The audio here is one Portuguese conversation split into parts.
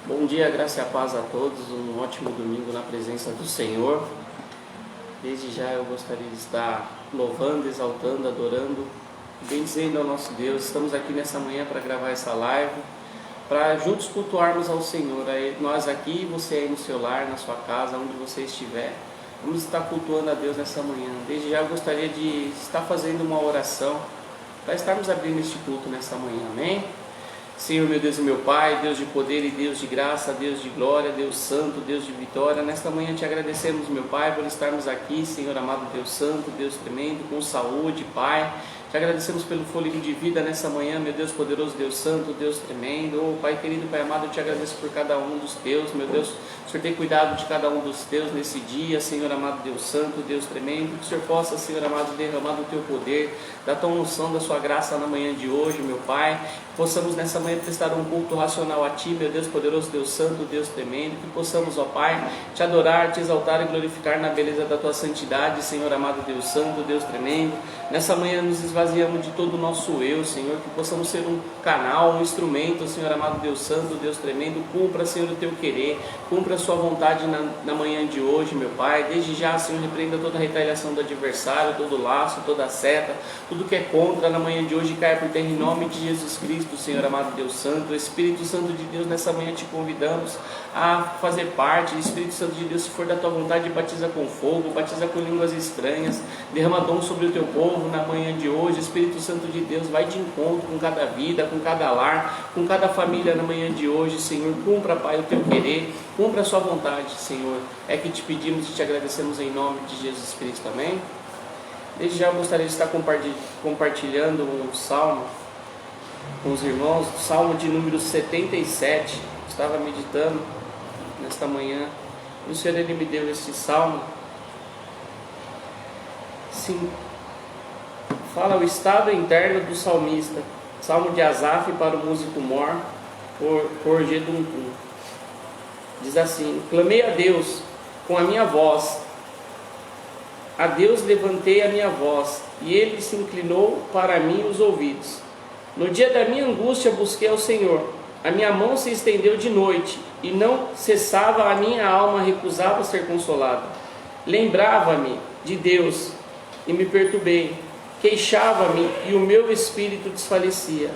Bom dia, graça e a paz a todos, um ótimo domingo na presença do Senhor. Desde já eu gostaria de estar louvando, exaltando, adorando, bendizendo ao nosso Deus. Estamos aqui nessa manhã para gravar essa live, para juntos cultuarmos ao Senhor. Nós aqui, você aí no seu lar, na sua casa, onde você estiver, vamos estar cultuando a Deus nessa manhã. Desde já eu gostaria de estar fazendo uma oração para estarmos abrindo este culto nessa manhã, amém? Senhor, meu Deus e meu Pai, Deus de poder e Deus de graça, Deus de glória, Deus santo, Deus de vitória, nesta manhã te agradecemos, meu Pai, por estarmos aqui, Senhor amado, Deus santo, Deus tremendo, com saúde, Pai. Te agradecemos pelo fôlego de vida nessa manhã, meu Deus poderoso, Deus santo, Deus tremendo. Oh, Pai querido, Pai amado, eu te agradeço por cada um dos teus, meu Deus. O Senhor tem cuidado de cada um dos teus nesse dia, Senhor amado, Deus santo, Deus tremendo. Que o Senhor possa, Senhor amado, derramar do teu poder, da tua unção, da sua graça na manhã de hoje, meu Pai. Que possamos nessa manhã prestar um culto racional a Ti, meu Deus poderoso, Deus santo, Deus tremendo. Que possamos, ó Pai, te adorar, te exaltar e glorificar na beleza da tua santidade, Senhor amado, Deus santo, Deus tremendo. Nessa manhã nos esvaziamos de todo o nosso eu, Senhor, que possamos ser um canal, um instrumento, Senhor amado, Deus santo, Deus tremendo. Cumpra, Senhor, o teu querer, cumpra a sua vontade na manhã de hoje, meu Pai. Desde já, Senhor, repreenda toda a retaliação do adversário, todo laço, toda seta, tudo que é contra na manhã de hoje caia por terra em nome de Jesus Cristo, Senhor amado, Deus santo. Espírito Santo de Deus, nessa manhã te convidamos a fazer parte. Espírito Santo de Deus, se for da tua vontade, batiza com fogo, batiza com línguas estranhas, derrama dom sobre o teu povo na manhã de hoje. Espírito Santo de Deus, vai de encontro com cada vida, com cada lar, com cada família na manhã de hoje, Senhor. Cumpra, Pai, o teu querer, cumpra a sua vontade, Senhor. É que te pedimos e te agradecemos em nome de Jesus Cristo, amém? Desde já eu gostaria de estar compartilhando um salmo com os irmãos, o salmo de número 77. Estava meditando nesta manhã e o Senhor, Ele me deu esse salmo. Sim, fala o estado interno do salmista. Salmo de Asaf para o músico mor, por Geduntum. Diz assim: clamei a Deus com a minha voz, a Deus levantei a minha voz, e Ele se inclinou para mim os ouvidos. No dia da minha angústia busquei ao Senhor, a minha mão se estendeu de noite, e não cessava a minha alma, recusava ser consolada. Lembrava-me de Deus, e me perturbei, queixava-me, e o meu espírito desfalecia.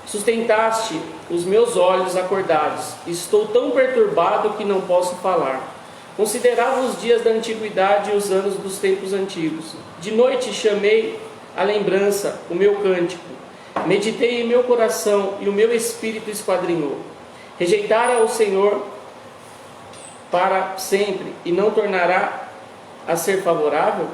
Sustentaste os meus olhos acordados, estou tão perturbado que não posso falar. Considerava os dias da antiguidade e os anos dos tempos antigos. De noite chamei a lembrança, o meu cântico. Meditei em meu coração e o meu espírito esquadrinhou. Rejeitara o Senhor para sempre e não tornará a ser favorável?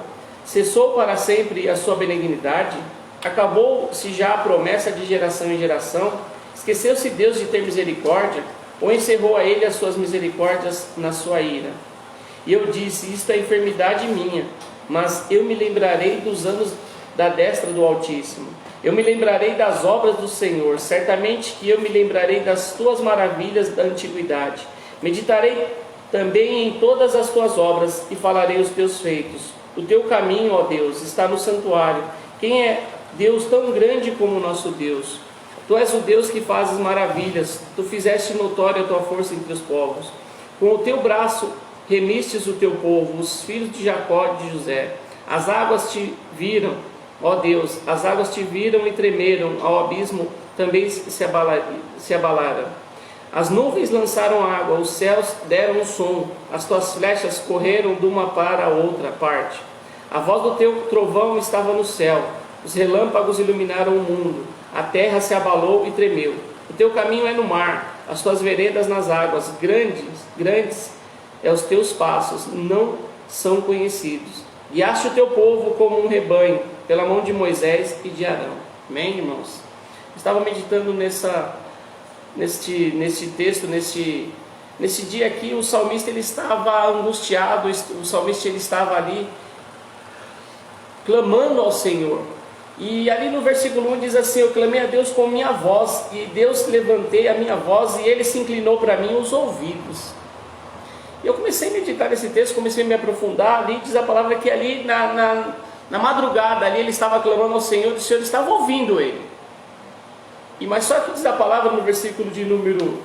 Cessou para sempre a sua benignidade? Acabou-se já a promessa de geração em geração? Esqueceu-se Deus de ter misericórdia? Ou encerrou a ele as suas misericórdias na sua ira? E eu disse: isto é enfermidade minha, mas eu me lembrarei dos anos da destra do Altíssimo. Eu me lembrarei das obras do Senhor, certamente que eu me lembrarei das tuas maravilhas da antiguidade. Meditarei também em todas as tuas obras e falarei os teus feitos. O teu caminho, ó Deus, está no santuário. Quem é Deus tão grande como o nosso Deus? Tu és o Deus que fazes maravilhas, tu fizeste notória a tua força entre os povos. Com o teu braço remistes o teu povo, os filhos de Jacó e de José. As águas te viram, ó Deus, as águas te viram e tremeram, ao abismo também se abalaram. As nuvens lançaram água, os céus deram um som, as tuas flechas correram de uma para a outra parte. A voz do teu trovão estava no céu, os relâmpagos iluminaram o mundo, a terra se abalou e tremeu. O teu caminho é no mar, as tuas veredas nas águas, grandes é os teus passos, não são conhecidos. Guiaste o teu povo como um rebanho, pela mão de Moisés e de Arão. Amém, irmãos? Estava meditando neste texto, nesse dia aqui. O salmista ele estava angustiado, o salmista ele estava ali clamando ao Senhor. E ali no versículo 1 diz assim: eu clamei a Deus com minha voz, e Deus levantei a minha voz, e Ele se inclinou para mim os ouvidos. E eu comecei a meditar nesse texto, comecei a me aprofundar. Ali diz a palavra que ali na madrugada ali ele estava clamando ao Senhor, e o Senhor estava ouvindo ele. Mas só que diz a palavra no versículo de número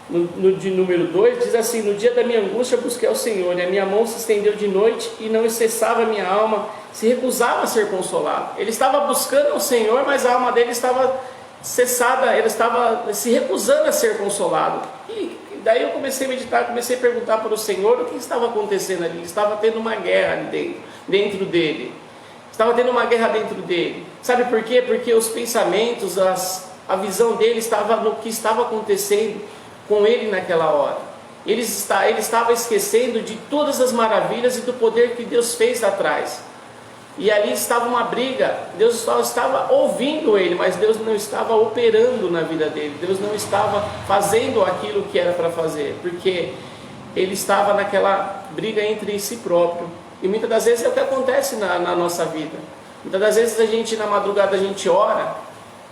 de número 2, diz assim: no dia da minha angústia busquei ao Senhor, e a minha mão se estendeu de noite, e não cessava a minha alma, se recusava a ser consolado. Ele estava buscando ao Senhor, mas a alma dele estava cessada, ele estava se recusando a ser consolado. E daí eu comecei a meditar, comecei a perguntar para o Senhor o que estava acontecendo ali. Ele estava tendo uma guerra ali dentro dele. Estava tendo uma guerra dentro dele. Sabe por quê? Porque os pensamentos, a visão dele estava no que estava acontecendo com ele naquela hora. Ele estava esquecendo de todas as maravilhas e do poder que Deus fez atrás. E ali estava uma briga. Deus só estava ouvindo ele, mas Deus não estava operando na vida dele. Deus não estava fazendo aquilo que era para fazer, porque ele estava naquela briga entre si próprio. E muitas das vezes é o que acontece na nossa vida. Muitas das vezes a gente, na madrugada, a gente ora,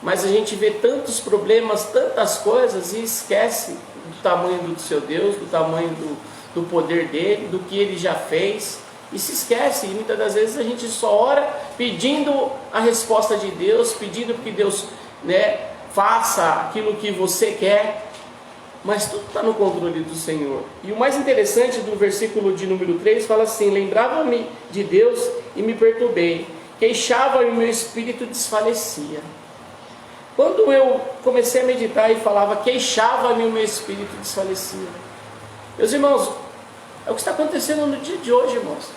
mas a gente vê tantos problemas, tantas coisas, e esquece do tamanho do seu Deus, do tamanho do poder dele, do que ele já fez. E se esquece, e muitas das vezes a gente só ora pedindo a resposta de Deus, pedindo que Deus, faça aquilo que você quer, mas tudo está no controle do Senhor. E o mais interessante do versículo de número 3 fala assim: lembrava-me de Deus e me perturbei, queixava e o meu espírito desfalecia. Quando eu comecei a meditar e falava queixava-me, o meu espírito desfalecia. Meus irmãos, é o que está acontecendo no dia de hoje, irmãos.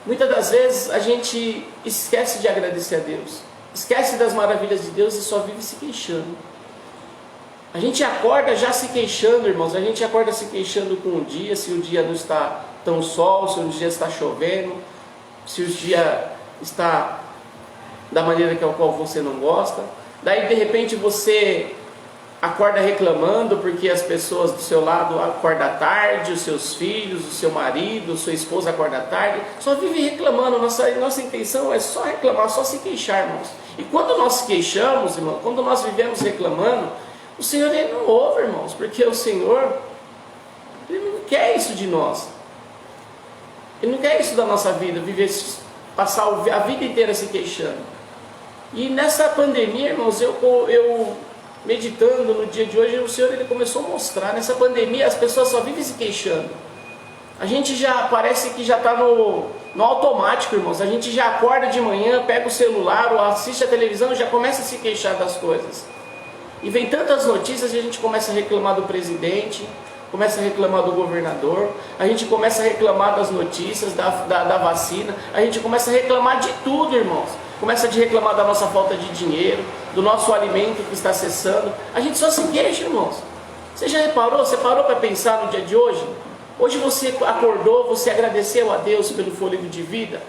Muitas das vezes a gente esquece de agradecer a Deus, esquece das maravilhas de Deus e só vive se queixando. A gente acorda já se queixando, irmãos. A gente acorda se queixando com o dia, se o dia não está tão sol, se o dia está chovendo, se o dia está da maneira que a qual você não gosta. Daí de repente você acorda reclamando porque as pessoas do seu lado acordam tarde, os seus filhos, o seu marido, sua esposa acorda tarde, só vive reclamando. Nossa intenção é só reclamar, só se queixar, irmãos. E quando nós se queixamos, irmãos, quando nós vivemos reclamando, o Senhor ele não ouve, irmãos, porque o Senhor ele não quer isso de nós. Ele não quer isso da nossa vida, passar a vida inteira se queixando. E nessa pandemia, irmãos, eu meditando no dia de hoje, o Senhor ele começou a mostrar, nessa pandemia as pessoas só vivem se queixando. A gente já parece que já está no automático, irmãos. A gente já acorda de manhã, pega o celular ou assiste a televisão e já começa a se queixar das coisas. E vem tantas notícias e a gente começa a reclamar do presidente, começa a reclamar do governador, a gente começa a reclamar das notícias, da vacina, a gente começa a reclamar de tudo, irmãos. Começa a reclamar da nossa falta de dinheiro, do nosso alimento que está cessando. A gente só se queixa, irmãos. Você já reparou? Você parou para pensar no dia de hoje? Hoje você acordou, você agradeceu a Deus pelo fôlego de vida?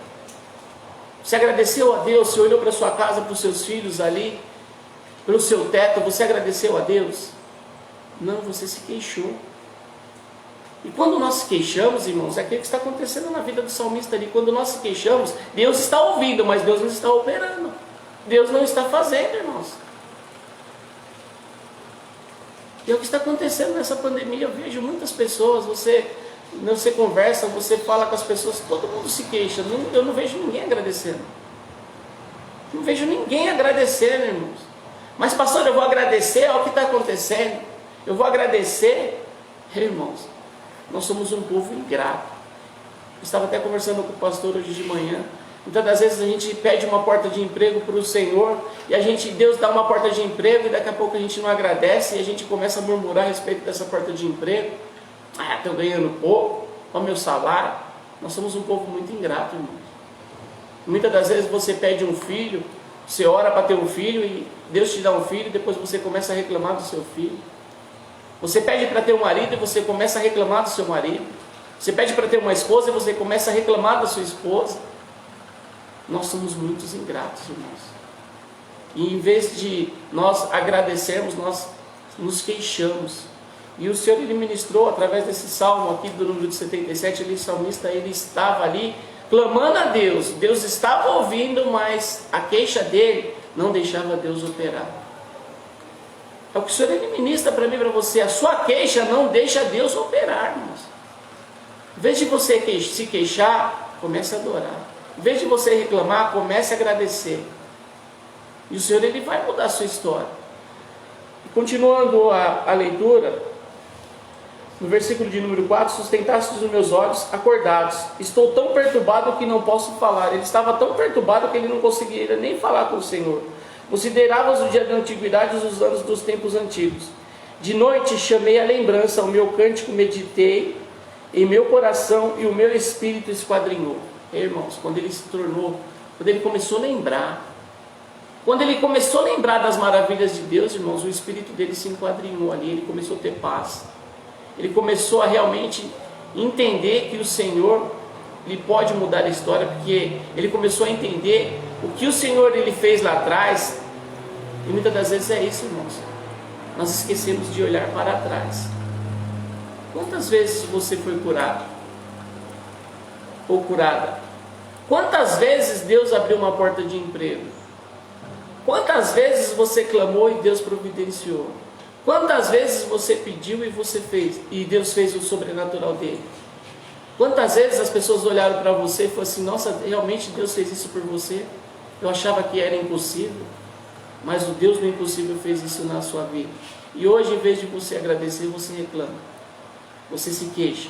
Você agradeceu a Deus, você olhou para sua casa, para os seus filhos ali, pelo seu teto, você agradeceu a Deus? Não, você se queixou. E quando nós se queixamos, irmãos, é aquilo que está acontecendo na vida do salmista ali. Quando nós se queixamos, Deus está ouvindo, mas Deus não está operando. Deus não está fazendo, irmãos. E é o que está acontecendo nessa pandemia. Eu vejo muitas pessoas, você conversa, você fala com as pessoas, todo mundo se queixa. Eu não vejo ninguém agradecendo. Não vejo ninguém agradecendo, irmãos. Mas pastor, eu vou agradecer ao que está acontecendo. Eu vou agradecer, irmãos. Nós somos um povo ingrato. Eu estava até conversando com o pastor hoje de manhã. Muitas das vezes a gente pede uma porta de emprego para o Senhor e Deus dá uma porta de emprego e daqui a pouco a gente não agradece e a gente começa a murmurar a respeito dessa porta de emprego. Ah, estou ganhando pouco, olha o meu salário. Nós somos um povo muito ingrato, irmãos. Muitas das vezes você pede um filho, você ora para ter um filho e Deus te dá um filho e depois você começa a reclamar do seu filho. Você pede para ter um marido e você começa a reclamar do seu marido. Você pede para ter uma esposa e você começa a reclamar da sua esposa. Nós somos muitos ingratos, irmãos. E em vez de nós agradecermos, nós nos queixamos. E o Senhor ele ministrou através desse salmo aqui do número de 77, o salmista ele estava ali clamando a Deus. Deus estava ouvindo, mas a queixa dele não deixava Deus operar. É o que o Senhor ele ministra para mim e para você. A sua queixa não deixa Deus operar, irmãos. Em vez de você se queixar, comece a adorar. Em vez de você reclamar, comece a agradecer. E o Senhor ele vai mudar a sua história. Continuando a leitura, no versículo de número 4, sustentaste os meus olhos acordados. Estou tão perturbado que não posso falar. Ele estava tão perturbado que ele não conseguia nem falar com o Senhor. Consideravas o dia da antiguidade, os anos dos tempos antigos. De noite chamei a lembrança, o meu cântico meditei em meu coração e o meu espírito esquadrinhou. Irmãos, quando ele começou a lembrar, quando ele começou a lembrar das maravilhas de Deus, irmãos, o espírito dele se enquadrinhou ali, ele começou a ter paz. Ele começou a realmente entender que o Senhor, ele pode mudar a história, porque ele começou a entender o que o Senhor ele fez lá atrás. E muitas das vezes é isso, irmãos. Nós esquecemos de olhar para trás. Quantas vezes você foi curado? Ou curada? Quantas vezes Deus abriu uma porta de emprego? Quantas vezes você clamou e Deus providenciou? Quantas vezes você pediu e você fez, e Deus fez o sobrenatural dele? Quantas vezes as pessoas olharam para você e falaram assim: nossa, realmente Deus fez isso por você? Eu achava que era impossível, mas o Deus do impossível fez isso na sua vida. E hoje, em vez de você agradecer, você reclama, você se queixa.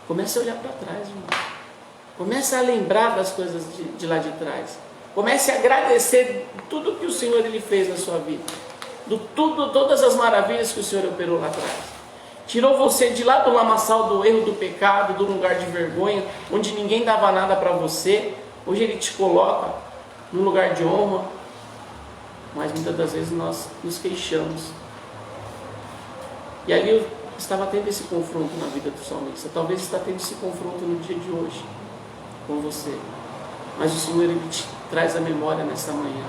Comece a olhar para trás, irmão. Comece a lembrar das coisas de lá de trás. Comece a agradecer tudo que o Senhor ele fez na sua vida. Todas as maravilhas que o Senhor operou lá atrás. Tirou você de lá do lamaçal do erro, do pecado, do lugar de vergonha, onde ninguém dava nada para você. Hoje Ele te coloca num lugar de honra. Mas muitas das vezes nós nos queixamos. E ali eu estava tendo esse confronto na vida do salmista. Talvez está tendo esse confronto no dia de hoje com você. Mas o Senhor ele te traz a memória nessa manhã.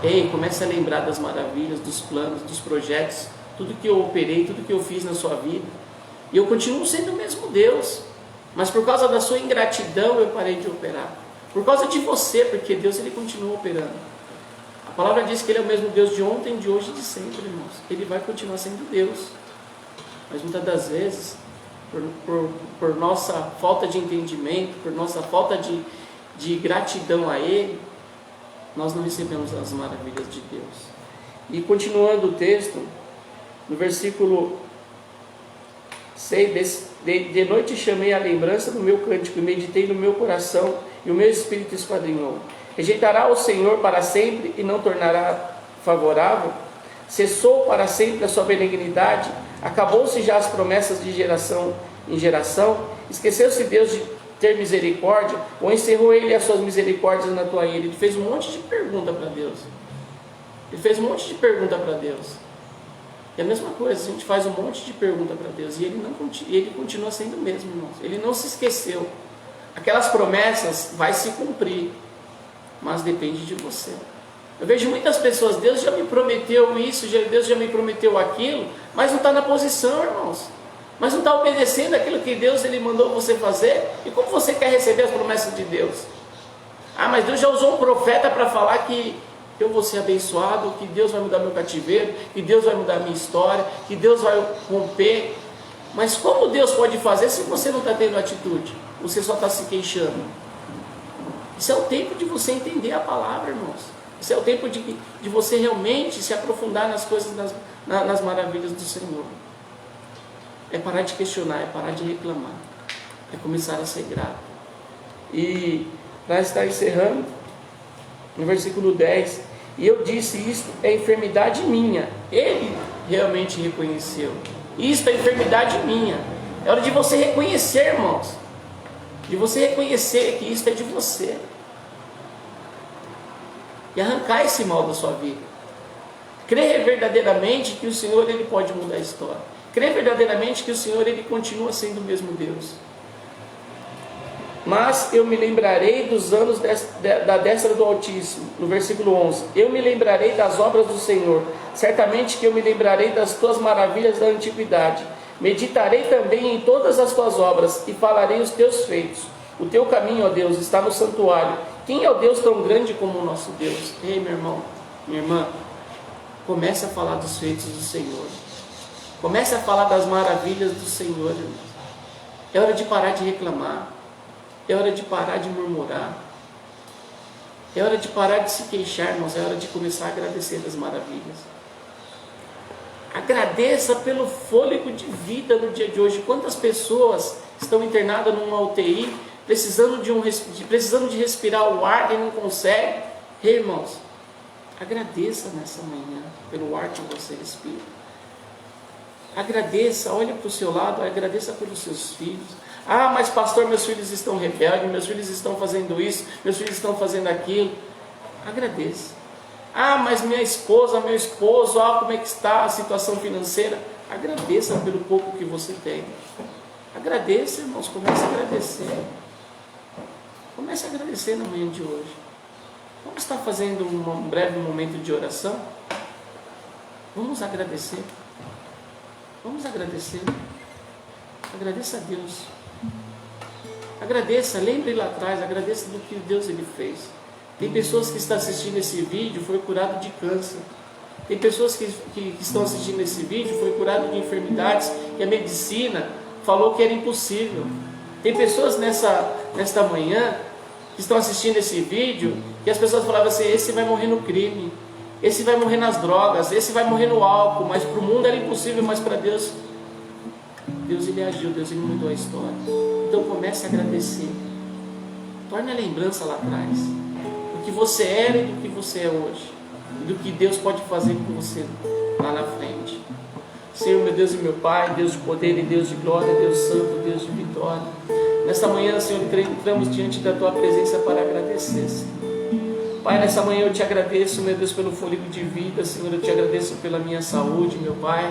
Ei, comece a lembrar das maravilhas, dos planos, dos projetos, tudo que eu operei, tudo que eu fiz na sua vida. E eu continuo sendo o mesmo Deus. Mas por causa da sua ingratidão eu parei de operar. Por causa de você, porque Deus ele continua operando. A palavra diz que Ele é o mesmo Deus de ontem, de hoje e de sempre, irmãos. Ele vai continuar sendo Deus. Mas muitas das vezes, por nossa falta de entendimento, por nossa falta de gratidão a Ele, nós não recebemos as maravilhas de Deus. E continuando o texto, no versículo 6, de noite chamei a lembrança do meu cântico e meditei no meu coração e o meu espírito esquadrinhou. Rejeitará o Senhor para sempre e não tornará favorável? Cessou para sempre a sua benignidade? Acabou-se já as promessas de geração em geração? Esqueceu-se Deus de ter misericórdia? Ou encerrou Ele as suas misericórdias na tua ira? Ele fez um monte de pergunta para Deus. Ele fez um monte de pergunta para Deus. E a mesma coisa, a gente faz um monte de pergunta para Deus e Ele continua sendo o mesmo, irmãos. Ele não se esqueceu. Aquelas promessas vai se cumprir, mas depende de você. Eu vejo muitas pessoas: Deus já me prometeu isso, Deus já me prometeu aquilo, mas não está na posição, irmãos. Mas não está obedecendo aquilo que Deus ele mandou você fazer. E como você quer receber as promessas de Deus? Ah, mas Deus já usou um profeta para falar que eu vou ser abençoado, que Deus vai mudar meu cativeiro, que Deus vai mudar a minha história, que Deus vai romper. Mas como Deus pode fazer se você não está tendo atitude? Você só está se queixando. Isso é o tempo de você entender a palavra, irmãos. Isso é o tempo de você realmente se aprofundar nas coisas, nas maravilhas do Senhor. É parar de questionar, é parar de reclamar, é começar a ser grato. E nós estamos encerrando no versículo 10. E eu disse: isto é enfermidade minha. Ele realmente reconheceu: isto é enfermidade minha. É hora de você reconhecer, irmãos, de você reconhecer que isto é de você, e arrancar esse mal da sua vida. Crer verdadeiramente que o Senhor ele pode mudar a história. Crer verdadeiramente que o Senhor ele continua sendo o mesmo Deus. Mas eu me lembrarei dos anos da destra do Altíssimo. No versículo 11: eu me lembrarei das obras do Senhor. Certamente que eu me lembrarei das tuas maravilhas da antiguidade. Meditarei também em todas as tuas obras e falarei os teus feitos. O teu caminho, ó Deus, está no santuário. Quem é o Deus tão grande como o nosso Deus? Ei, meu irmão, minha irmã, comece a falar dos feitos do Senhor. Comece a falar das maravilhas do Senhor, irmão. É hora de parar de reclamar. É hora de parar de murmurar. É hora de parar de se queixar, irmãos. É hora de começar a agradecer das maravilhas. Agradeça pelo fôlego de vida no dia de hoje. Quantas pessoas estão internadas numa UTI, precisando de respirar o ar e não conseguem? Irmãos, agradeça nessa manhã pelo ar que você respira. Agradeça, olhe para o seu lado, agradeça pelos seus filhos. Ah, mas pastor, meus filhos estão rebeldes, meus filhos estão fazendo isso, meus filhos estão fazendo aquilo. Agradeça. Ah, mas minha esposa, meu esposo, como é que está a situação financeira? Agradeça pelo pouco que você tem. Agradeça, irmãos, comece a agradecer. Comece a agradecer na manhã de hoje. Vamos estar fazendo um breve momento de oração? Vamos agradecer. Vamos agradecer. Agradeça a Deus. Agradeça, lembre lá atrás, agradeça do que Deus ele fez. Tem pessoas que estão assistindo esse vídeo, foi curado de câncer. Tem pessoas que estão assistindo esse vídeo, foi curado de enfermidades que a medicina falou que era impossível. Tem pessoas nesta manhã que estão assistindo esse vídeo, que as pessoas falavam assim, esse vai morrer no crime, esse vai morrer nas drogas, esse vai morrer no álcool, mas para o mundo era impossível, mas para Deus, Deus ele agiu, Deus ele mudou a história. Então comece a agradecer. Torne a lembrança lá atrás, do que você era e do que você é hoje, e do que Deus pode fazer com você lá na frente. Senhor, meu Deus e meu Pai, Deus de poder e Deus de glória, Deus santo, Deus de vitória. Nesta manhã, Senhor, entramos diante da Tua presença para agradecer, Senhor. Pai, nessa manhã eu te agradeço, meu Deus, pelo fôlego de vida, Senhor, eu te agradeço pela minha saúde, meu Pai.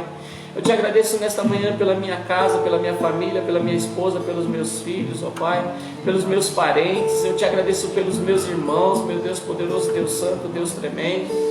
Eu te agradeço nesta manhã pela minha casa, pela minha família, pela minha esposa, pelos meus filhos, ó Pai, pelos meus parentes. Eu te agradeço pelos meus irmãos, meu Deus poderoso, Deus santo, Deus tremendo.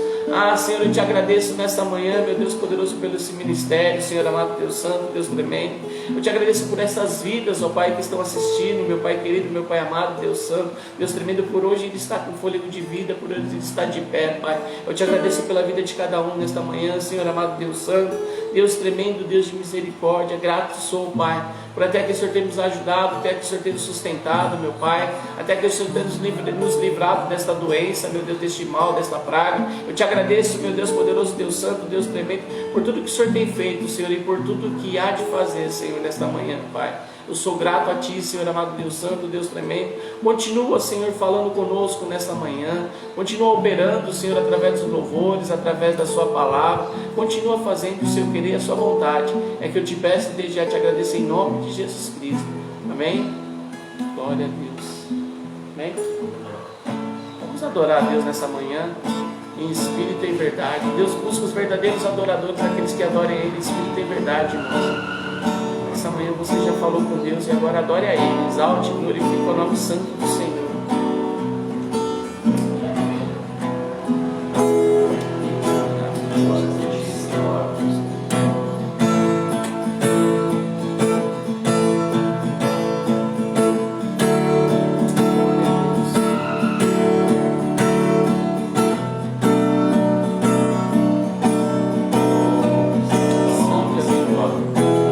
Senhor, eu te agradeço nesta manhã, meu Deus poderoso, pelo esse ministério, Senhor amado, Deus santo, Deus tremendo. Eu te agradeço por essas vidas, ó Pai, que estão assistindo, meu Pai querido, meu Pai amado, Deus santo, Deus tremendo, por hoje ele está com fôlego de vida, por hoje ele está de pé, Pai. Eu te agradeço pela vida de cada um nesta manhã, Senhor amado, Deus santo, Deus tremendo, Deus de misericórdia. Grato sou, Pai, por até que o Senhor tenha nos ajudado, até que o Senhor tenha nos sustentado, meu Pai, até que o Senhor tenha nos livrado desta doença, meu Deus, deste mal, desta praga. Eu te agradeço, meu Deus poderoso, Deus santo, Deus tremendo, por tudo que o Senhor tem feito, Senhor, e por tudo que há de fazer, Senhor, nesta manhã, Pai. Eu sou grato a Ti, Senhor amado, Deus santo, Deus tremendo. Continua, Senhor, falando conosco nesta manhã. Continua operando, Senhor, através dos louvores, através da Sua palavra. Continua fazendo o Seu querer e a Sua vontade. É que eu te peço e desde já te agradeço em nome de Jesus Cristo. Amém? Glória a Deus. Amém? Vamos adorar a Deus nessa manhã, em espírito e em verdade. Deus busca os verdadeiros adoradores, aqueles que adorem Ele em espírito e em verdade, irmãos. Essa manhã você já falou com Deus e agora adore a Ele, exalte e glorifique o nome santo do Senhor.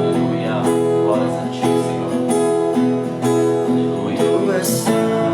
Aleluia, glórias a Ti, Senhor. Aleluia.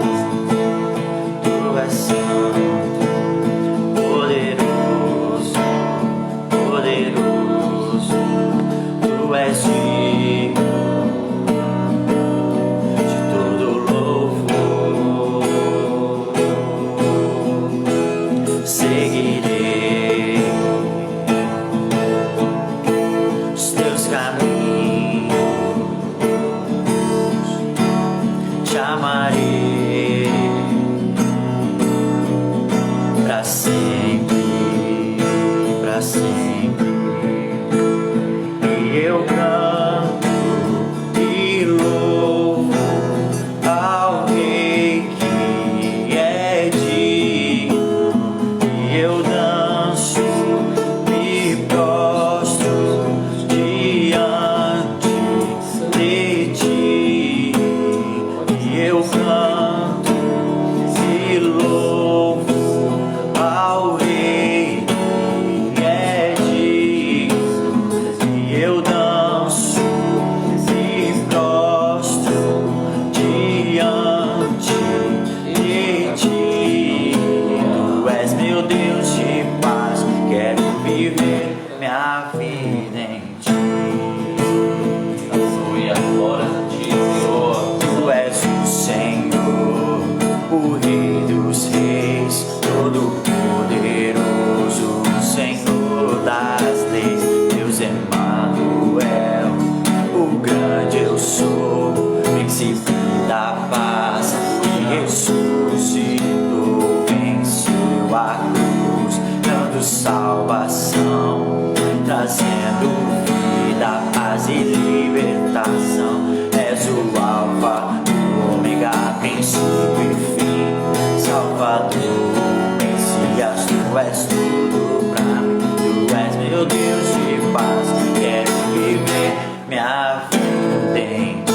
salvação, trazendo vida, paz e libertação. És o Alfa, o Ômega, princípio e fim, Salvador, Messias, tu és tudo pra mim. Tu és meu Deus de paz, quero viver minha vida em ti.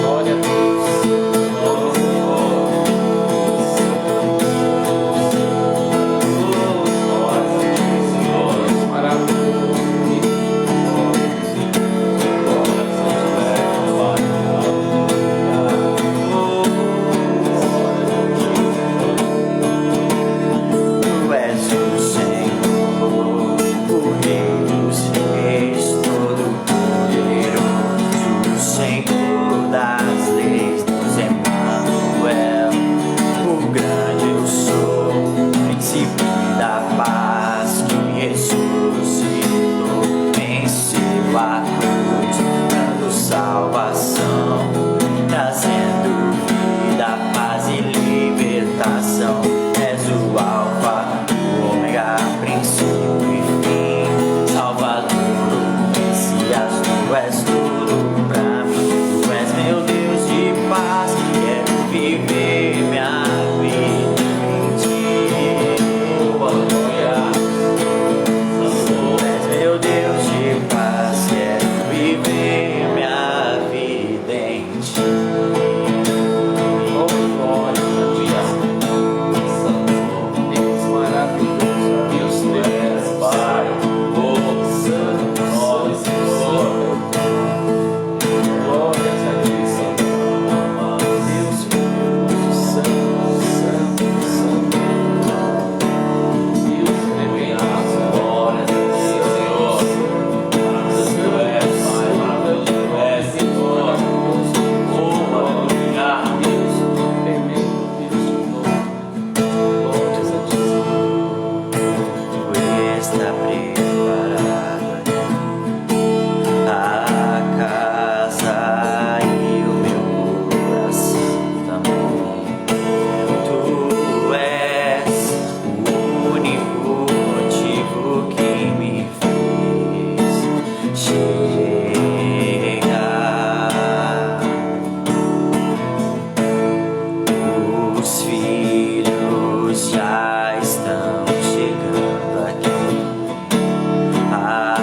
Glória a Deus. Tu és o Senhor, o Rei dos Reis, todo-poderoso, o Senhor das leis, Deus Emmanuel, o grande eu sou, príncipe da paz, que ressuscitou, venceu a cruz, dando salvação, trazendo vida, paz e libertação. És o Alfa, o Ômega, princípio e fim, Salvador, Messias, tu és tudo pra mim. Tu és meu Deus de paz, quero viver minha vida em ti. Aleluia. Tu és meu Deus de paz, quero viver minha vida em ti. Oh, glória, aleluia. Deus maravilhoso. Deus, Deus, Pai. Oh, Santo, nós, Senhor. Glórias a Ti, Santo. Deus, Santo, Santo, Santo. Deus, reverendo. Glórias a Ti, Senhor. Tu és, Pai, maravilhoso. Tu és, Senhor. Oh, aleluia. Deus, tremendo, Deus, glórias a Ti, Senhor. Tu está preparada a casa e o meu coração também. Tu és o único motivo que me fez chegar. Os filhos já estão chegando aqui. A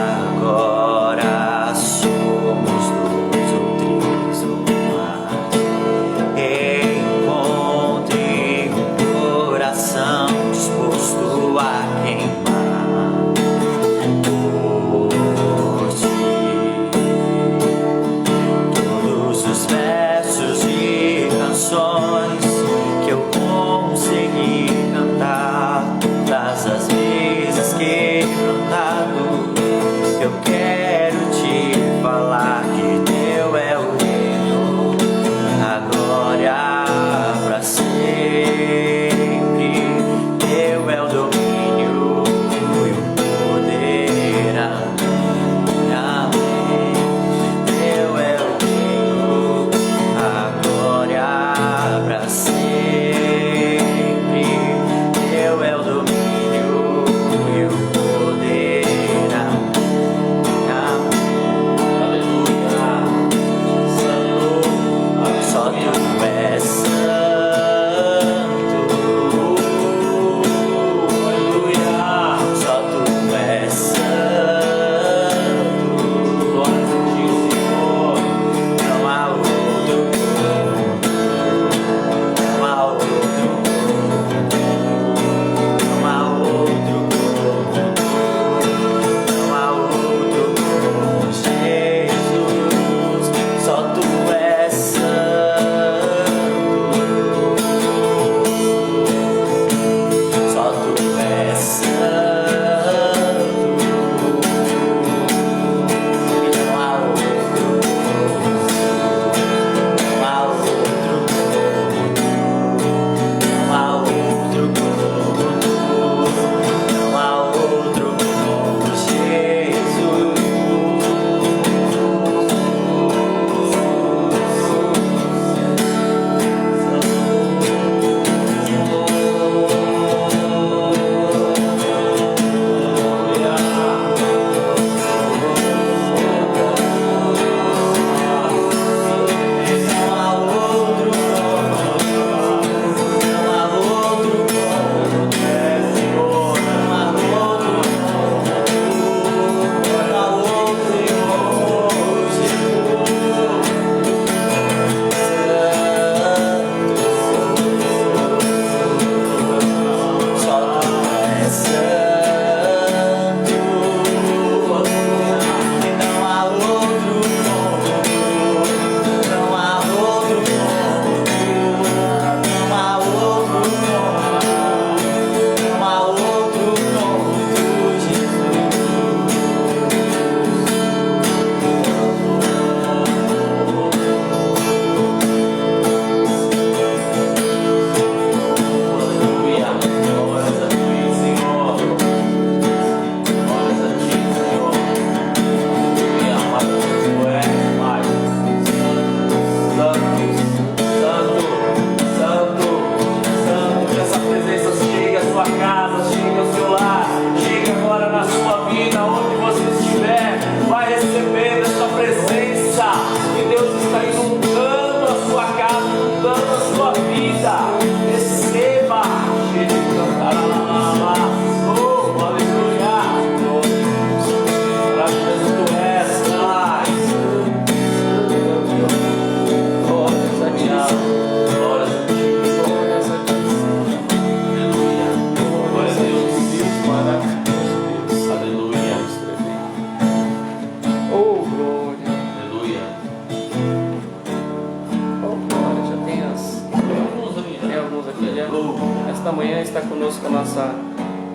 com a nossa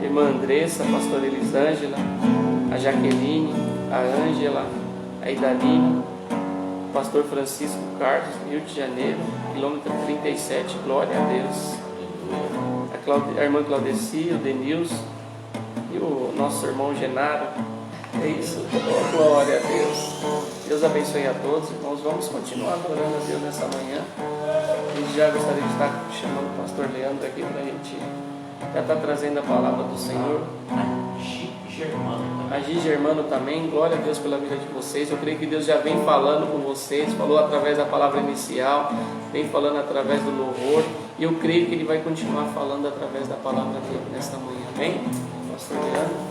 irmã Andressa, a pastora Elisângela, a Jaqueline, a Ângela, a Idaline, o pastor Francisco Carlos, Rio de Janeiro, quilômetro 37, glória a Deus. A irmã Claudeci, o Denilson e o nosso irmão Genaro. É isso, oh, glória a Deus. Deus abençoe a todos, irmãos. Vamos continuar adorando a Deus nessa manhã. E já gostaria de estar chamando o pastor Leandro aqui para a gente já estar trazendo a palavra do Senhor. A Gi Germano também, glória a Deus pela vida de vocês. Eu creio que Deus já vem falando com vocês, falou através da palavra inicial, vem falando através do louvor, e eu creio que Ele vai continuar falando através da palavra dele nesta manhã, amém? Pastor Leandro.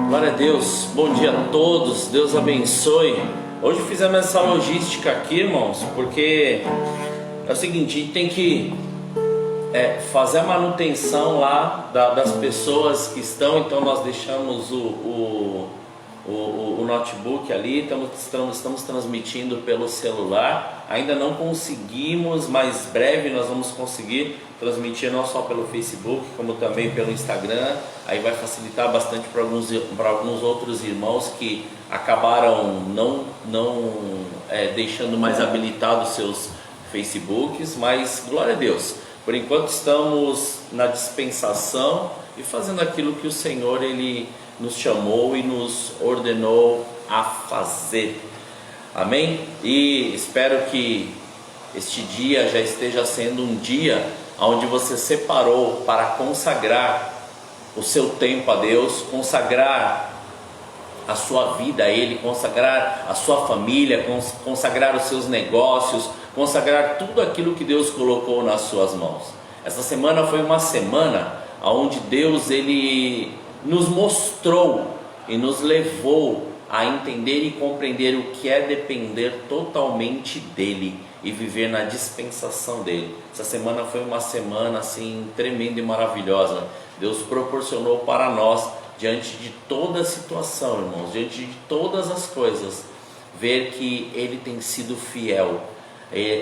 Glória a Deus, bom dia a todos, Deus abençoe. Hoje fizemos essa logística aqui, irmãos, porque é o seguinte, a gente tem que fazer a manutenção lá das pessoas que estão. Então nós deixamos o notebook ali, estamos transmitindo pelo celular. Ainda não conseguimos, mas breve nós vamos conseguir transmitir não só pelo Facebook, como também pelo Instagram. Aí vai facilitar bastante para alguns outros irmãos que acabaram não deixando mais habilitados seus Facebooks, mas glória a Deus, por enquanto estamos na dispensação e fazendo aquilo que o Senhor Ele nos chamou e nos ordenou a fazer, amém? E espero que este dia já esteja sendo um dia onde você separou para consagrar o seu tempo a Deus, consagrar a sua vida a Ele, consagrar a sua família, consagrar os seus negócios, consagrar tudo aquilo que Deus colocou nas suas mãos. Essa semana foi uma semana onde Deus Ele nos mostrou e nos levou a entender e compreender o que é depender totalmente dEle e viver na dispensação dEle. Essa semana foi uma semana assim tremenda e maravilhosa. Deus proporcionou para nós, diante de toda a situação, irmãos, diante de todas as coisas, ver que Ele tem sido fiel.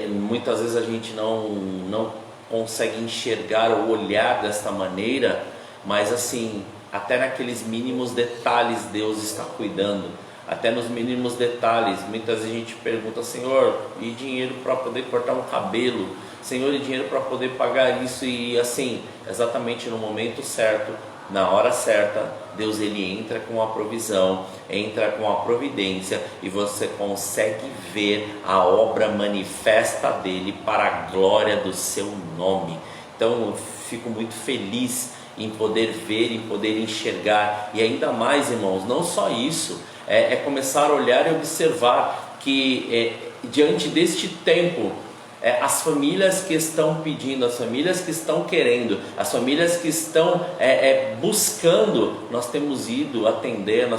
Muitas vezes a gente não consegue enxergar ou olhar desta maneira, mas assim, até naqueles mínimos detalhes Deus está cuidando. Até nos mínimos detalhes, muitas vezes a gente pergunta: Senhor, e dinheiro para poder cortar um cabelo? Senhor, e dinheiro para poder pagar isso? E assim, exatamente no momento certo, na hora certa, Deus Ele entra com a provisão, entra com a providência, e você consegue ver a obra manifesta dEle para a glória do seu nome. Então eu fico muito feliz em poder ver, em poder enxergar. E ainda mais, irmãos, não só isso, é começar a olhar e observar que diante deste tempo, as famílias que estão pedindo, as famílias que estão querendo, as famílias que estão buscando, nós temos ido atender,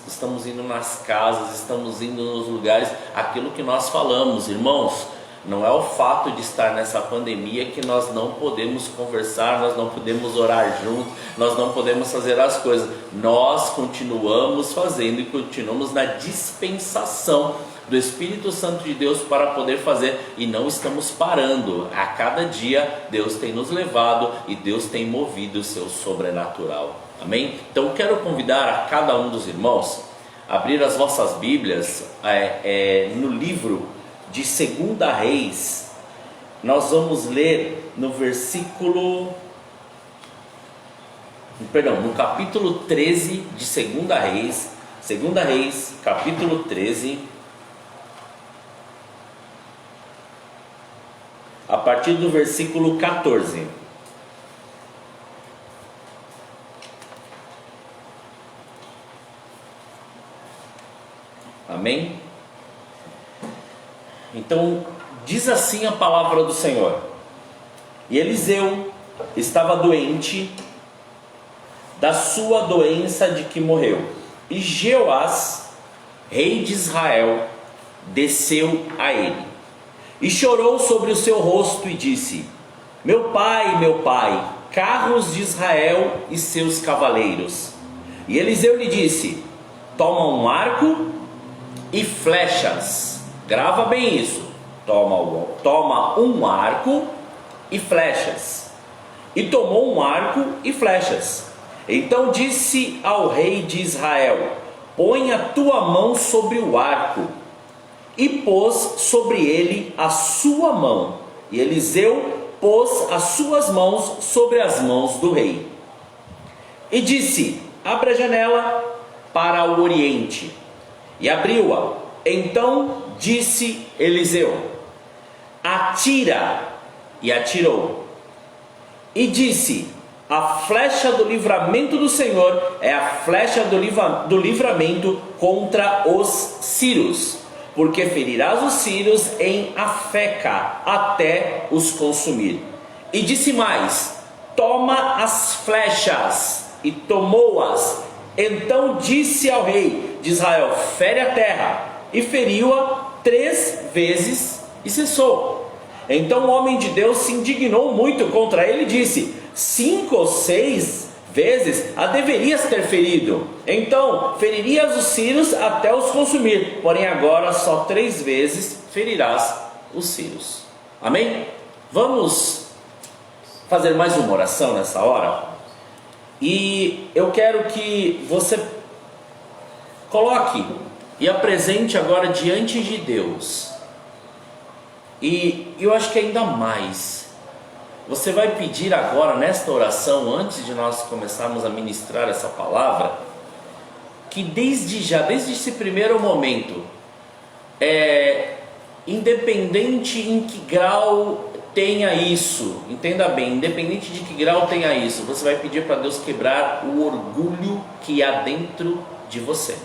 estamos indo nas casas, estamos indo nos lugares, aquilo que nós falamos, irmãos. Não é o fato de estar nessa pandemia que nós não podemos conversar, nós não podemos orar juntos, nós não podemos fazer as coisas. Nós continuamos fazendo e continuamos na dispensação do Espírito Santo de Deus para poder fazer, e não estamos parando. A cada dia Deus tem nos levado e Deus tem movido o seu sobrenatural, amém? Então quero convidar a cada um dos irmãos a abrir as vossas Bíblias no livro de 2 Reis. Nós vamos ler no capítulo 13 de 2 Reis. 2 Reis, capítulo 13, a partir do versículo 14. Amém? Então, diz assim a palavra do Senhor: E Eliseu estava doente da sua doença de que morreu. E Jeoás, rei de Israel, desceu a ele, e chorou sobre o seu rosto e disse: meu pai, carros de Israel e seus cavaleiros. E Eliseu lhe disse: toma um arco e flechas. Grava bem isso. Toma um arco e flechas. E tomou um arco e flechas. Então disse ao rei de Israel: põe a tua mão sobre o arco. E pôs sobre ele a sua mão. E Eliseu pôs as suas mãos sobre as mãos do rei. E disse: abra a janela para o oriente. E abriu-a. Então disse Eliseu: atira. E atirou. E disse: a flecha do livramento do Senhor é a flecha do livramento contra os sírios, porque ferirás os sírios em Afeca até os consumir. E disse mais: toma as flechas. E tomou-as. Então disse ao rei de Israel: fere a terra. E feriu-a 3 vezes e cessou. Então o homem de Deus se indignou muito contra ele e disse: 5 ou 6 vezes a deverias ter ferido. Então feririas os sírios até os consumir. Porém agora só 3 vezes ferirás os sírios. Amém? Vamos fazer mais uma oração nessa hora. E eu quero que você coloque e apresente agora diante de Deus. E eu acho que ainda mais, você vai pedir agora nesta oração, antes de nós começarmos a ministrar essa palavra, que desde esse primeiro momento, independente em que grau tenha isso, entenda bem, independente de que grau tenha isso, você vai pedir para Deus quebrar o orgulho que há dentro de você.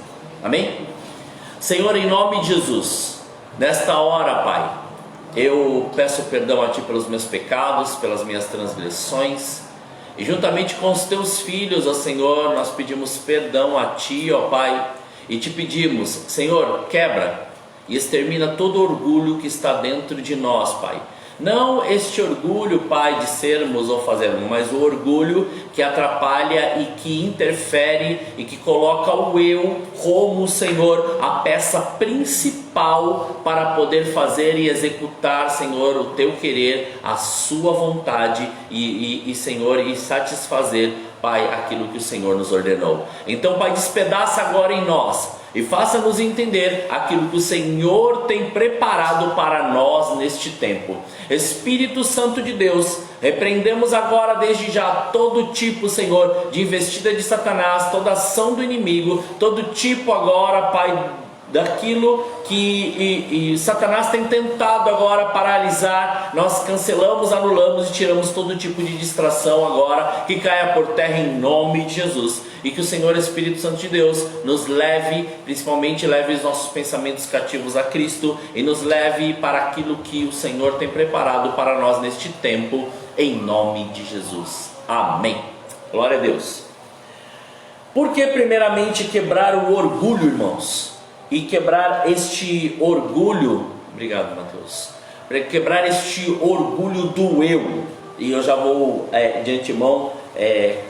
Amém? Senhor, em nome de Jesus, nesta hora, Pai, eu peço perdão a Ti pelos meus pecados, pelas minhas transgressões, e juntamente com os Teus filhos, ó Senhor, nós pedimos perdão a Ti, ó Pai, e Te pedimos: Senhor, quebra e extermina todo orgulho que está dentro de nós, Pai. Não este orgulho, Pai, de sermos ou fazermos, mas o orgulho que atrapalha e que interfere e que coloca o eu como, Senhor, a peça principal para poder fazer e executar, Senhor, o Teu querer, a Sua vontade e Senhor, e satisfazer, Pai, aquilo que o Senhor nos ordenou. Então, Pai, despedaça agora em nós e faça-nos entender aquilo que o Senhor tem preparado para nós neste tempo. Espírito Santo de Deus, repreendemos agora desde já todo tipo, Senhor, de investida de Satanás, toda ação do inimigo, todo tipo agora, Pai, daquilo que Satanás tem tentado agora paralisar. Nós cancelamos, anulamos e tiramos todo tipo de distração agora, que caia por terra em nome de Jesus. E que o Senhor Espírito Santo de Deus nos leve, principalmente leve os nossos pensamentos cativos a Cristo e nos leve para aquilo que o Senhor tem preparado para nós neste tempo, em nome de Jesus. Amém. Glória a Deus. Por que primeiramente quebrar o orgulho, irmãos? E quebrar este orgulho, obrigado, Mateus, para quebrar este orgulho do eu. E eu já vou de antemão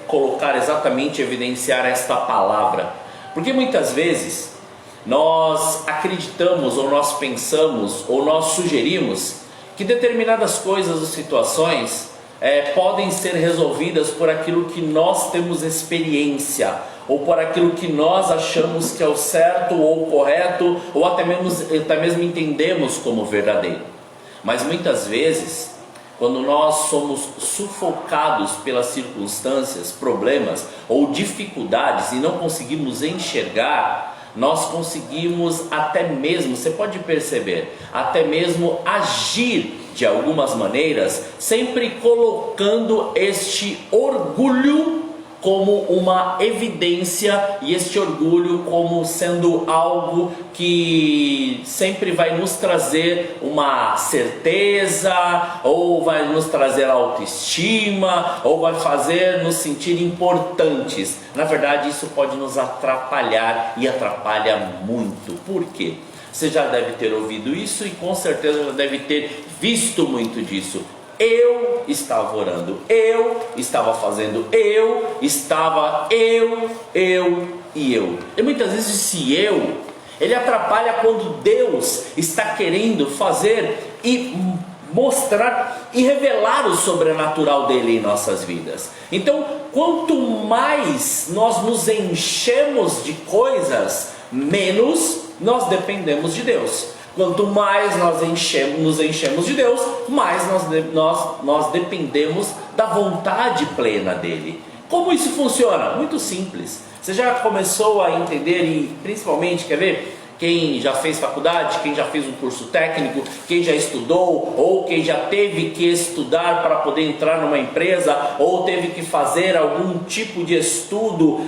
colocar exatamente, evidenciar esta palavra, porque muitas vezes nós acreditamos, ou nós pensamos, ou nós sugerimos que determinadas coisas ou situações podem ser resolvidas por aquilo que nós temos experiência, ou por aquilo que nós achamos que é o certo ou o correto, ou até mesmo entendemos como verdadeiro. Mas muitas vezes, quando nós somos sufocados pelas circunstâncias, problemas ou dificuldades e não conseguimos enxergar, nós conseguimos até mesmo, você pode perceber, até mesmo agir de algumas maneiras, sempre colocando este orgulho como uma evidência, e este orgulho como sendo algo que sempre vai nos trazer uma certeza, ou vai nos trazer autoestima, ou vai fazer nos sentir importantes. Na verdade, isso pode nos atrapalhar, e atrapalha muito. Por quê? Você já deve ter ouvido isso e com certeza já deve ter visto muito disso. Eu estava orando, eu estava fazendo, eu estava, eu. E muitas vezes esse eu, Ele atrapalha quando Deus está querendo fazer e mostrar e revelar o sobrenatural dele em nossas vidas. Então, quanto mais nós nos enchemos de coisas, menos nós dependemos de Deus. Quanto mais nós nos enchemos de Deus, mais nós dependemos da vontade plena dele. Como isso funciona? Muito simples. Você já começou a entender, e principalmente, quer ver? Quem já fez faculdade, quem já fez um curso técnico, quem já estudou, ou quem já teve que estudar para poder entrar numa empresa, ou teve que fazer algum tipo de estudo,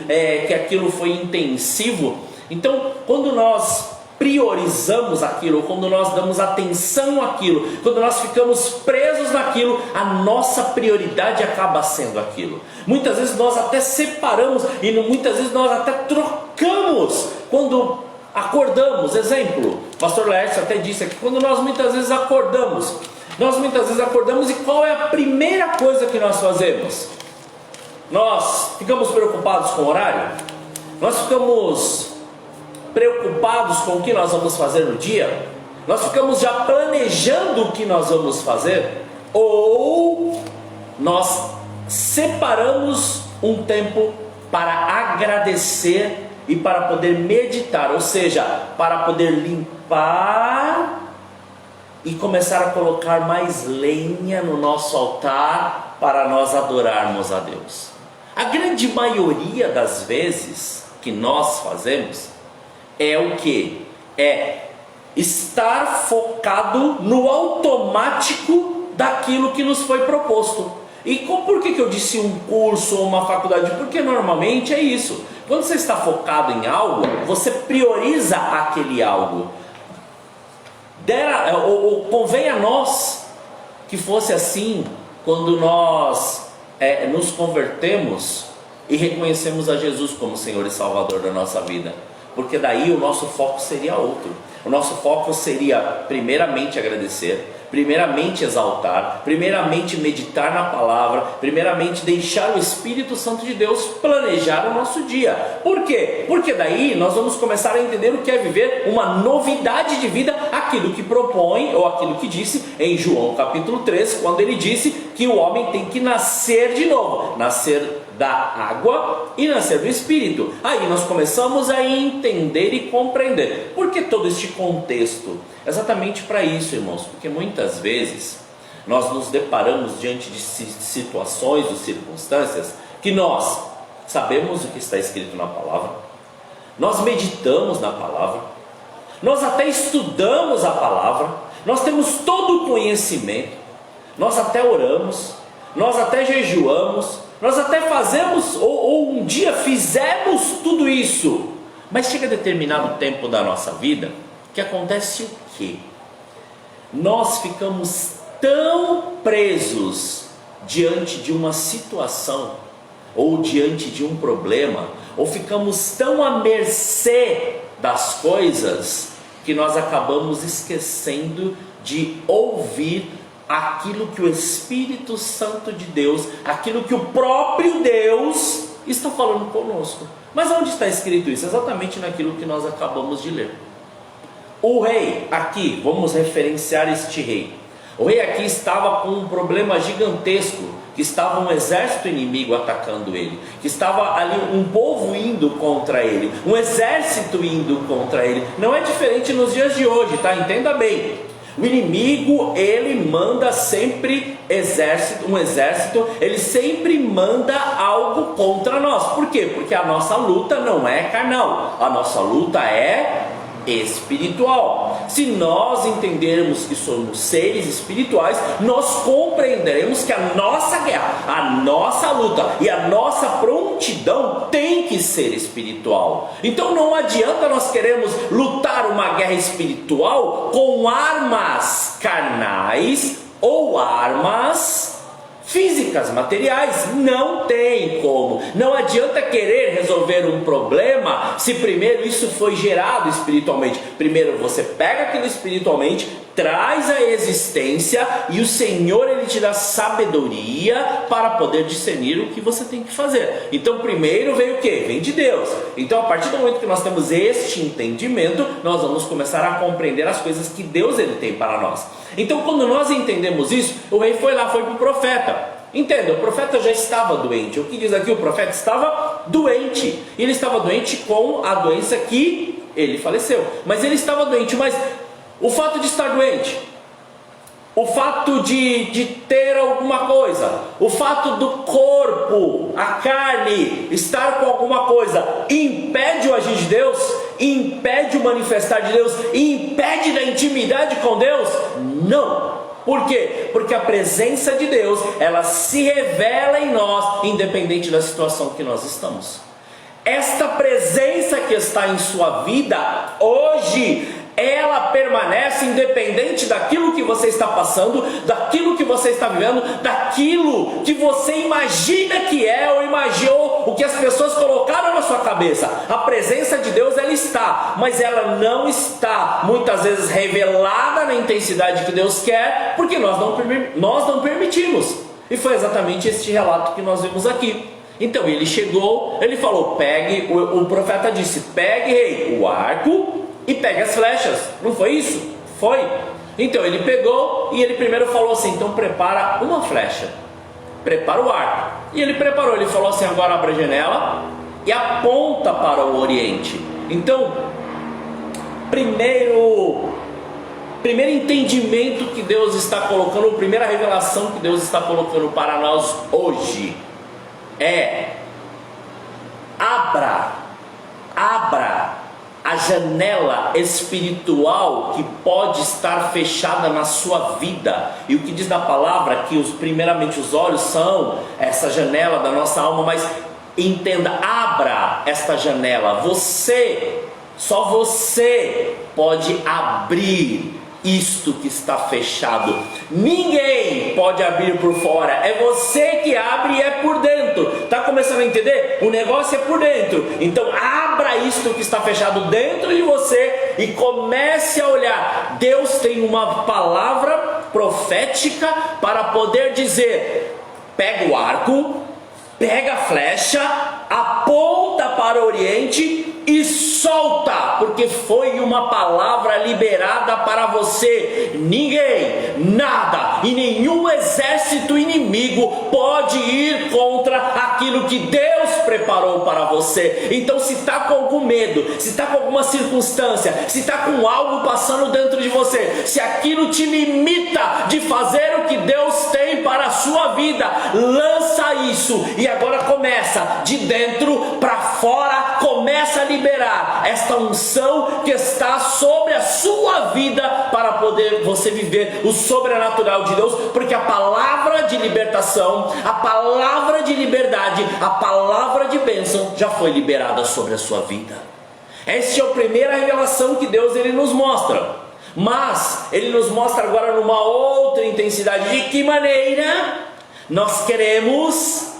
que aquilo foi intensivo. Então, quando nós priorizamos aquilo, quando nós damos atenção àquilo, quando nós ficamos presos naquilo, a nossa prioridade acaba sendo aquilo. Muitas vezes nós até separamos e muitas vezes nós até trocamos quando acordamos. Exemplo, o pastor Laércio até disse aqui, quando nós muitas vezes acordamos e qual é a primeira coisa que nós fazemos? Nós ficamos preocupados com o horário? Nós ficamos preocupados com o que nós vamos fazer no dia? Nós ficamos já planejando o que nós vamos fazer? Ou nós separamos um tempo para agradecer e para poder meditar, ou seja, para poder limpar e começar a colocar mais lenha no nosso altar para nós adorarmos a Deus? A grande maioria das vezes que nós fazemos é o que? É estar focado no automático daquilo que nos foi proposto. E por que eu disse um curso ou uma faculdade? Porque normalmente é isso. Quando você está focado em algo, você prioriza aquele algo. Convém a nós que fosse assim quando nós nos convertemos e reconhecemos a Jesus como Senhor e Salvador da nossa vida. Porque daí o nosso foco seria outro. O nosso foco seria primeiramente agradecer, primeiramente exaltar, primeiramente meditar na palavra, primeiramente deixar o Espírito Santo de Deus planejar o nosso dia. Por quê? Porque daí nós vamos começar a entender o que é viver uma novidade de vida, aquilo que propõe, ou aquilo que disse em João capítulo 3, quando ele disse que o homem tem que nascer de novo, nascer da água e nascer do Espírito. Aí nós começamos a entender e compreender. Por que todo este contexto? Exatamente para isso, irmãos, porque muitas vezes nós nos deparamos diante de situações ou circunstâncias que nós sabemos o que está escrito na palavra, nós meditamos na palavra, nós até estudamos a palavra, nós temos todo o conhecimento, nós até oramos, nós até jejuamos, nós até fazemos, ou um dia fizemos tudo isso, mas chega a determinado tempo da nossa vida, que acontece o quê? Nós ficamos tão presos diante de uma situação, ou diante de um problema, ou ficamos tão à mercê das coisas, que nós acabamos esquecendo de ouvir aquilo que o Espírito Santo de Deus, aquilo que o próprio Deus está falando conosco. Mas onde está escrito isso? Exatamente naquilo que nós acabamos de ler. O rei, aqui, vamos referenciar este rei. O rei aqui estava com um problema gigantesco, que estava um exército inimigo atacando ele, que estava ali um povo indo contra ele, um exército indo contra ele. Não é diferente nos dias de hoje, tá? Entenda bem. O inimigo, ele manda sempre um exército, ele sempre manda algo contra nós. Por quê? Porque a nossa luta não é carnal, a nossa luta é espiritual. Se nós entendermos que somos seres espirituais, nós compreenderemos que a nossa guerra, a nossa luta e a nossa prontidão tem que ser espiritual. Então não adianta nós queremos lutar uma guerra espiritual com armas carnais ou armas físicas, materiais. Não tem como. Não adianta querer resolver um problema se primeiro isso foi gerado espiritualmente. Primeiro você pega aquilo espiritualmente, traz a existência e o Senhor ele te dá sabedoria para poder discernir o que você tem que fazer. Então primeiro veio o que? Vem de Deus. Então a partir do momento que nós temos este entendimento, nós vamos começar a compreender as coisas que Deus ele tem para nós. Então quando nós entendemos isso, o rei foi lá, foi para o profeta. Entenda, o profeta já estava doente. O que diz aqui? O profeta estava doente. Ele estava doente com a doença que ele faleceu. Mas ele estava doente, mas o fato de estar doente, o fato de ter alguma coisa, o fato do corpo, a carne, estar com alguma coisa, impede o agir de Deus? Impede o manifestar de Deus? Impede da intimidade com Deus? Não. Por quê? Porque a presença de Deus, ela se revela em nós, independente da situação que nós estamos. Esta presença que está em sua vida, hoje, ela permanece independente daquilo que você está passando, daquilo que você está vivendo, daquilo que você imagina que é ou imaginou, o que as pessoas colocaram na sua cabeça. A presença de Deus ela está, mas ela não está muitas vezes revelada na intensidade que Deus quer, porque nós não permitimos. E foi exatamente este relato que nós vimos aqui. Então ele chegou, ele falou, pegue, o profeta disse, pegue, rei, o arco e pegue as flechas. Não foi isso? Foi. Então ele pegou e ele primeiro falou assim, então prepara uma flecha, prepara o arco. E ele preparou, ele falou assim, agora abre a janela e aponta para o oriente. Então, primeiro entendimento que Deus está colocando, primeira revelação que Deus está colocando para nós hoje é: abra a janela espiritual que pode estar fechada na sua vida. E o que diz na palavra que primeiramente os olhos são essa janela da nossa alma, mas entenda, abra esta janela. Só você pode abrir isto que está fechado. Ninguém pode abrir por fora, é você que abre e é por dentro. Está começando a entender? O negócio é por dentro. Então abra isto que está fechado dentro de você e comece a olhar. Deus tem uma palavra profética para poder dizer: pega o arco, pega a flecha, aponta para o oriente e solta, porque foi uma palavra liberada para você. Ninguém, nada e nenhum exército inimigo pode ir contra aquilo que Deus preparou para você. Então, se está com algum medo, se está com alguma circunstância, se está com algo passando dentro de você, se aquilo te limita de fazer o que Deus tem para a sua vida, lança isso e agora começa de dentro para fora, começa a liberar esta unção que está sobre a sua vida para poder você viver o sobrenatural de Deus, porque a palavra de libertação, a palavra de liberdade, a palavra de bênção já foi liberada sobre a sua vida. Esta é a primeira revelação que Deus ele nos mostra, mas ele nos mostra agora numa outra intensidade. De que maneira nós queremos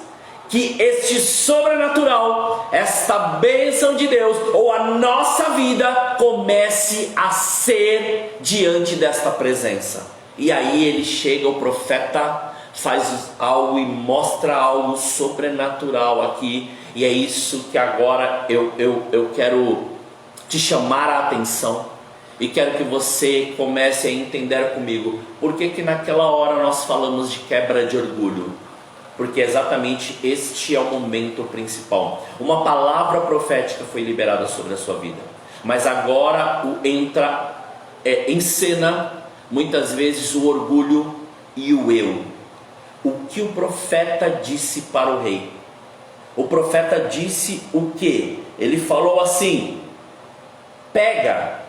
que este sobrenatural, esta bênção de Deus, ou a nossa vida, comece a ser diante desta presença. E aí ele chega, o profeta faz algo e mostra algo sobrenatural aqui. E é isso que agora eu quero te chamar a atenção. E quero que você comece a entender comigo. Por que naquela hora nós falamos de quebra de orgulho? Porque exatamente este é o momento principal. Uma palavra profética foi liberada sobre a sua vida, mas agora entra em cena muitas vezes o orgulho e o eu. O que o profeta disse para o rei? O profeta disse o que? Ele falou assim: pega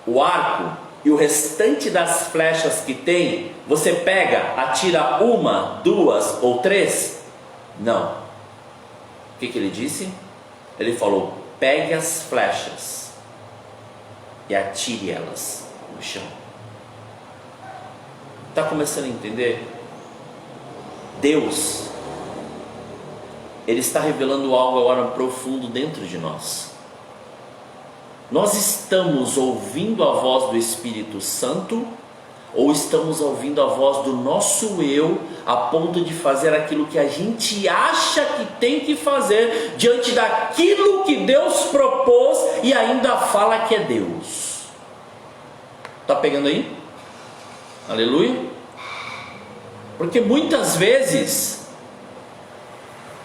o arco e o restante das flechas que tem, você pega, atira uma, duas ou três? Não. O que ele disse? Ele falou: pegue as flechas e atire elas no chão. Está começando a entender? Deus, Ele está revelando algo agora profundo dentro de nós. Nós estamos ouvindo a voz do Espírito Santo Ou estamos ouvindo a voz do nosso eu a ponto de fazer aquilo que a gente acha que tem que fazer diante daquilo que Deus propôs e ainda fala que é Deus? Está pegando aí? Aleluia? Porque muitas vezes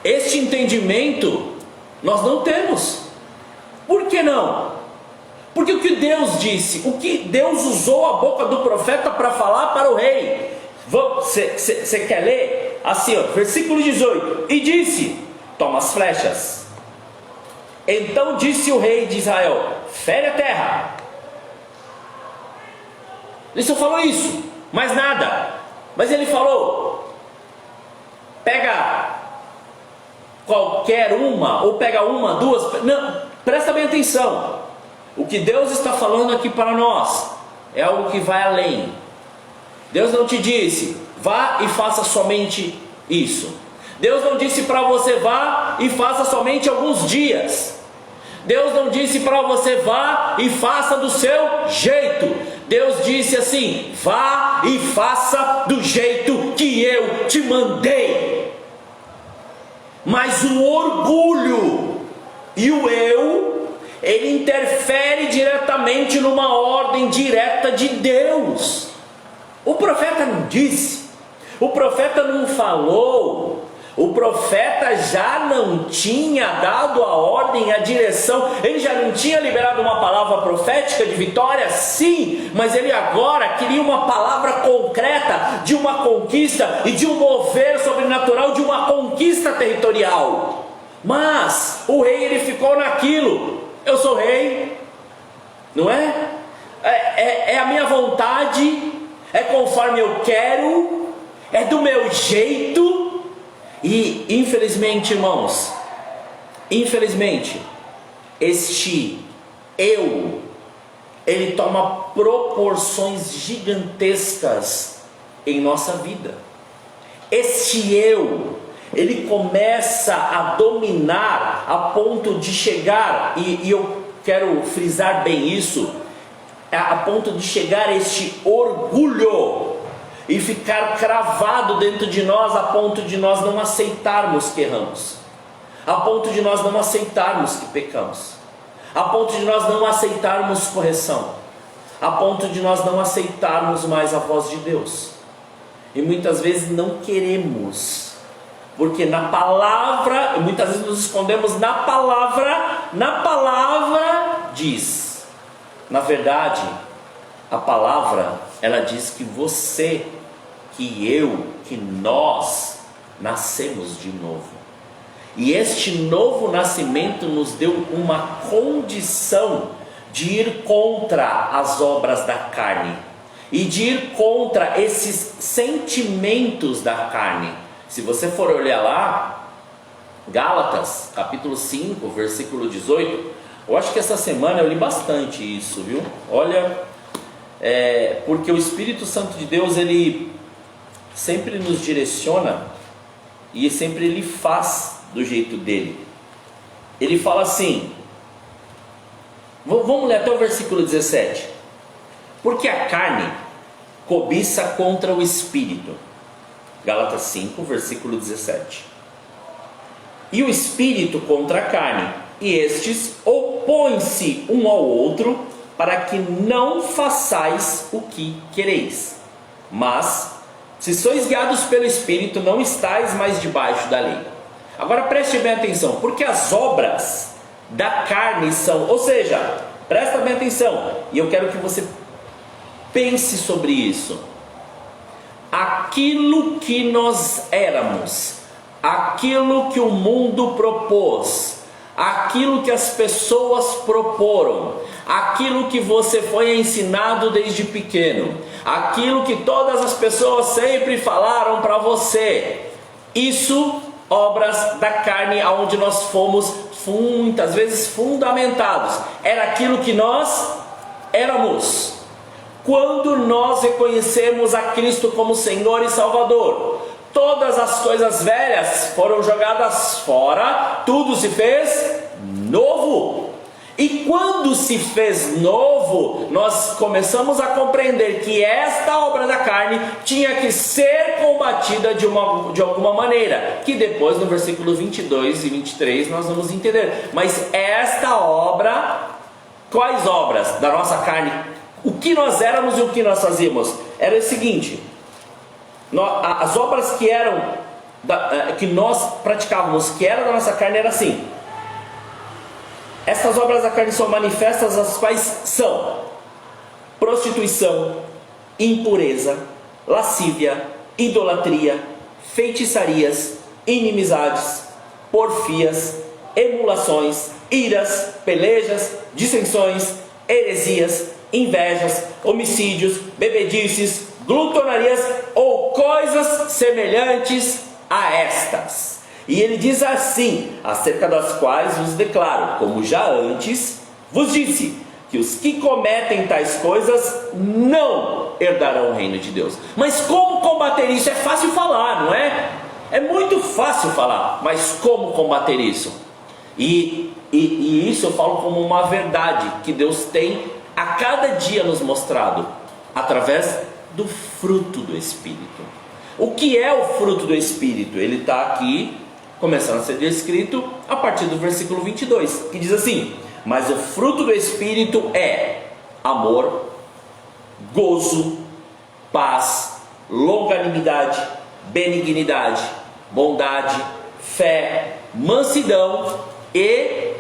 este entendimento nós não temos. Por que não? Porque o que Deus disse, o que Deus usou a boca do profeta para falar para o rei. Você quer ler? Assim, ó, versículo 18. E disse: toma as flechas. Então disse o rei de Israel: fere a terra. Ele só falou isso, mais nada. Mas ele falou: pega qualquer uma, ou pega uma, duas. Não, presta bem atenção. O que Deus está falando aqui para nós é algo que vai além. Deus não te disse: vá e faça somente isso. Deus não disse para você: vá e faça somente alguns dias. Deus não disse para você: vá e faça do seu jeito. Deus disse assim: vá e faça do jeito que eu te mandei. Mas o orgulho e o eu, ele interfere diretamente numa ordem direta de Deus. O profeta não disse, o profeta não falou, o profeta já não tinha dado a ordem, a direção, ele já não tinha liberado uma palavra profética de vitória, sim, mas ele agora queria uma palavra concreta de uma conquista e de um mover sobrenatural, de uma conquista territorial. Mas o rei, ele ficou naquilo: eu sou rei, não é? É a minha vontade, é conforme eu quero, é do meu jeito. E infelizmente, irmãos, infelizmente, este eu, ele toma proporções gigantescas em nossa vida. Este eu, ele começa a dominar a ponto de chegar, e eu quero frisar bem isso, a ponto de chegar este orgulho e ficar cravado dentro de nós, a ponto de nós não aceitarmos que erramos, a ponto de nós não aceitarmos que pecamos, a ponto de nós não aceitarmos correção, a ponto de nós não aceitarmos mais a voz de Deus. E muitas vezes não queremos, porque na palavra, muitas vezes nos escondemos na palavra diz. Na verdade, a palavra, ela diz que você, que eu, que nós nascemos de novo. E este novo nascimento nos deu uma condição de ir contra as obras da carne e de ir contra esses sentimentos da carne. Se você for olhar lá, Gálatas, capítulo 5, versículo 18, eu acho que essa semana eu li bastante isso, viu? Olha, porque o Espírito Santo de Deus, ele sempre nos direciona e sempre ele faz do jeito dele. Ele fala assim, vamos ler até o versículo 17. Porque a carne cobiça contra o Espírito. Gálatas 5, versículo 17. E o Espírito contra a carne, e estes opõem-se um ao outro, para que não façais o que quereis. Mas, se sois guiados pelo Espírito, não estáis mais debaixo da lei. Agora preste bem atenção, porque as obras da carne são, ou seja, presta bem atenção, e eu quero que você pense sobre isso. Aquilo que nós éramos, aquilo que o mundo propôs, aquilo que as pessoas proporam, aquilo que você foi ensinado desde pequeno, aquilo que todas as pessoas sempre falaram para você, isso, obras da carne, aonde nós fomos muitas vezes fundamentados, era aquilo que nós éramos. Quando nós reconhecemos a Cristo como Senhor e Salvador, todas as coisas velhas foram jogadas fora, tudo se fez novo. E quando se fez novo, nós começamos a compreender que esta obra da carne tinha que ser combatida de alguma maneira, que depois no versículo 22 e 23 nós vamos entender. Mas esta obra, quais obras da nossa carne? O que nós éramos e o que nós fazíamos? Era o seguinte: as obras que nós praticávamos, que era da nossa carne, era assim. Essas obras da carne são manifestas, as quais são prostituição, impureza, lascívia, idolatria, feitiçarias, inimizades, porfias, emulações, iras, pelejas, dissensões, heresias, invejas, homicídios, bebedices, glutonarias ou coisas semelhantes a estas. E ele diz assim, acerca das quais vos declaro, como já antes vos disse, que os que cometem tais coisas não herdarão o reino de Deus. Mas como combater isso? É fácil falar, não é? É muito fácil falar, mas como combater isso? E isso eu falo como uma verdade que Deus tem a cada dia nos mostrado, através do fruto do Espírito. O que é o fruto do Espírito? Ele está aqui, começando a ser descrito a partir do versículo 22, que diz assim: mas o fruto do Espírito é amor, gozo, paz, longanimidade, benignidade, bondade, fé, mansidão e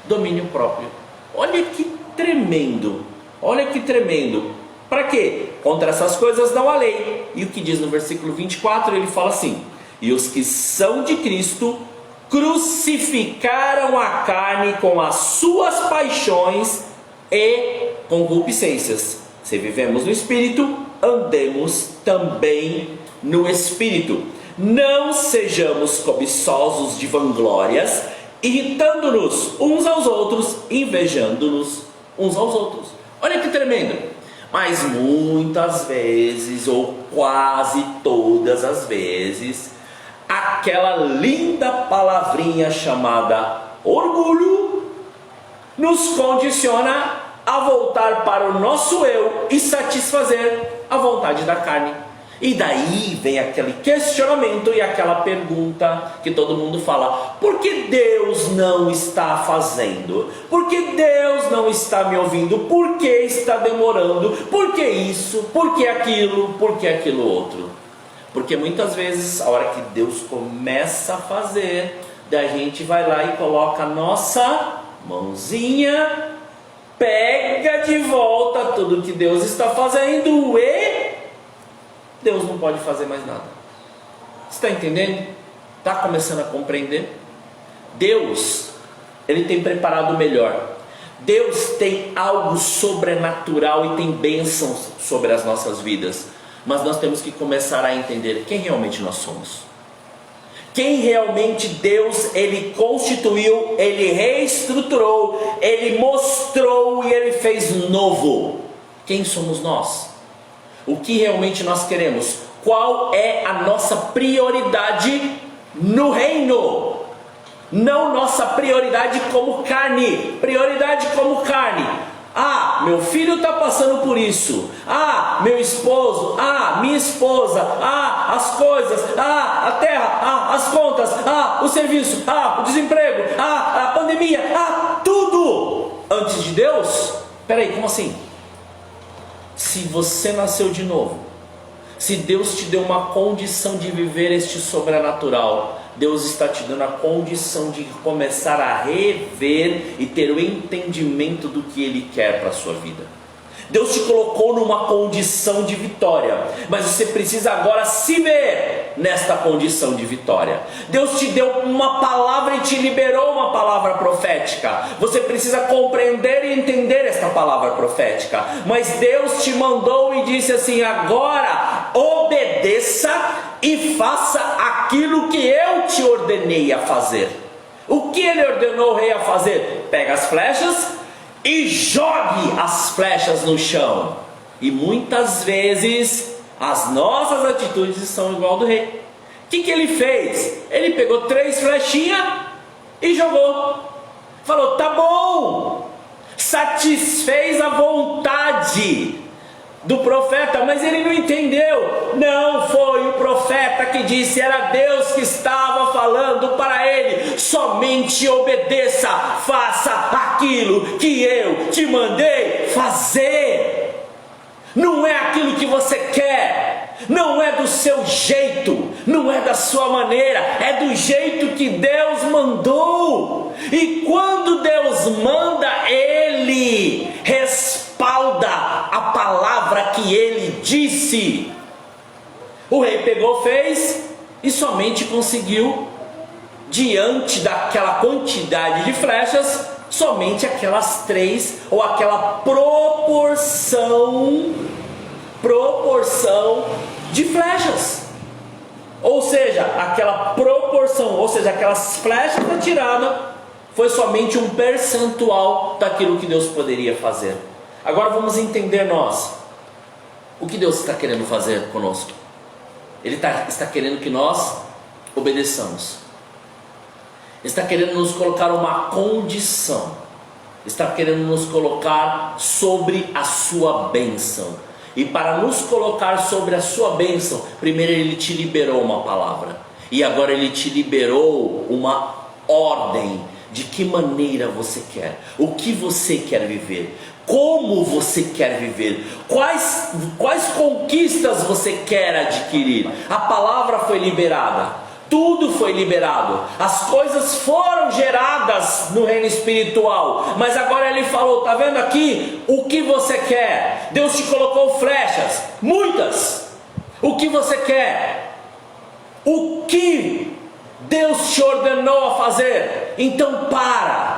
domínio próprio. Olha que tremendo, olha que tremendo. Para quê? Contra essas coisas não há lei. E o que diz no versículo 24, ele fala assim: e os que são de Cristo crucificaram a carne com as suas paixões e concupiscências. Se vivemos no Espírito, andemos também no Espírito. Não sejamos cobiçosos de vanglórias, irritando-nos uns aos outros, invejando-nos uns aos outros. Olha que tremendo. Mas muitas vezes, ou quase todas as vezes, aquela linda palavrinha chamada orgulho nos condiciona a voltar para o nosso eu e satisfazer a vontade da carne. E daí vem aquele questionamento e aquela pergunta que todo mundo fala: por que Deus não está fazendo? Por que Deus não está me ouvindo? Por que está demorando? Por que isso? Por que aquilo? Por que aquilo outro? Porque muitas vezes, a hora que Deus começa a fazer, daí a gente vai lá e coloca a nossa mãozinha, pega de volta tudo que Deus está fazendo e Deus não pode fazer mais nada. Está entendendo? Está começando a compreender? Deus, Ele tem preparado o melhor. Deus tem algo sobrenatural e tem bênçãos sobre as nossas vidas. Mas nós temos que começar a entender quem realmente nós somos. Quem realmente Deus, Ele constituiu, Ele reestruturou, Ele mostrou e Ele fez novo. Quem somos nós? O que realmente nós queremos? Qual é a nossa prioridade no reino? Não nossa prioridade como carne. Prioridade como carne. Ah, meu filho está passando por isso. Ah, meu esposo. Ah, minha esposa. Ah, as coisas. Ah, a terra. Ah, as contas. Ah, o serviço. Ah, o desemprego. Ah, a pandemia. Ah, tudo antes de Deus? Peraí, como assim? Se você nasceu de novo, se Deus te deu uma condição de viver este sobrenatural, Deus está te dando a condição de começar a rever e ter o entendimento do que Ele quer para a sua vida. Deus te colocou numa condição de vitória, mas você precisa agora se ver nesta condição de vitória. Deus te deu uma palavra e te liberou uma palavra profética. Você precisa compreender e entender esta palavra profética. Mas Deus te mandou e disse assim: agora obedeça e faça aquilo que eu te ordenei a fazer. O que Ele ordenou o rei a fazer? Pega as flechas e jogue as flechas no chão. E muitas vezes as nossas atitudes são igual ao do rei. O que ele fez? Ele pegou 3 flechinhas e jogou. Falou: tá bom, satisfez a vontade do profeta, mas ele não entendeu. Não foi o profeta que disse, era Deus que estava falando para ele: somente obedeça, faça aquilo que eu te mandei fazer. Não é aquilo que você quer, não é do seu jeito, não é da sua maneira, é do jeito que Deus mandou. E quando Deus manda, Ele respalda a palavra que Ele disse. O rei pegou, fez e somente conseguiu, diante daquela quantidade de flechas, somente aquelas 3, ou aquela proporção de flechas, ou seja, aquela proporção, ou seja, aquelas flechas atiradas, foi somente um percentual daquilo que Deus poderia fazer. Agora vamos entender nós, o que Deus está querendo fazer conosco. Ele está querendo que nós obedeçamos. Está querendo nos colocar uma condição, está querendo nos colocar sobre a sua bênção. E para nos colocar sobre a sua bênção, primeiro Ele te liberou uma palavra, e agora Ele te liberou uma ordem de que maneira você quer, o que você quer viver, como você quer viver, quais conquistas você quer adquirir. A palavra foi liberada, tudo foi liberado, as coisas foram geradas no reino espiritual, mas agora Ele falou: está vendo aqui o que você quer? Deus te colocou flechas, muitas. O que você quer? O que Deus te ordenou a fazer? Então para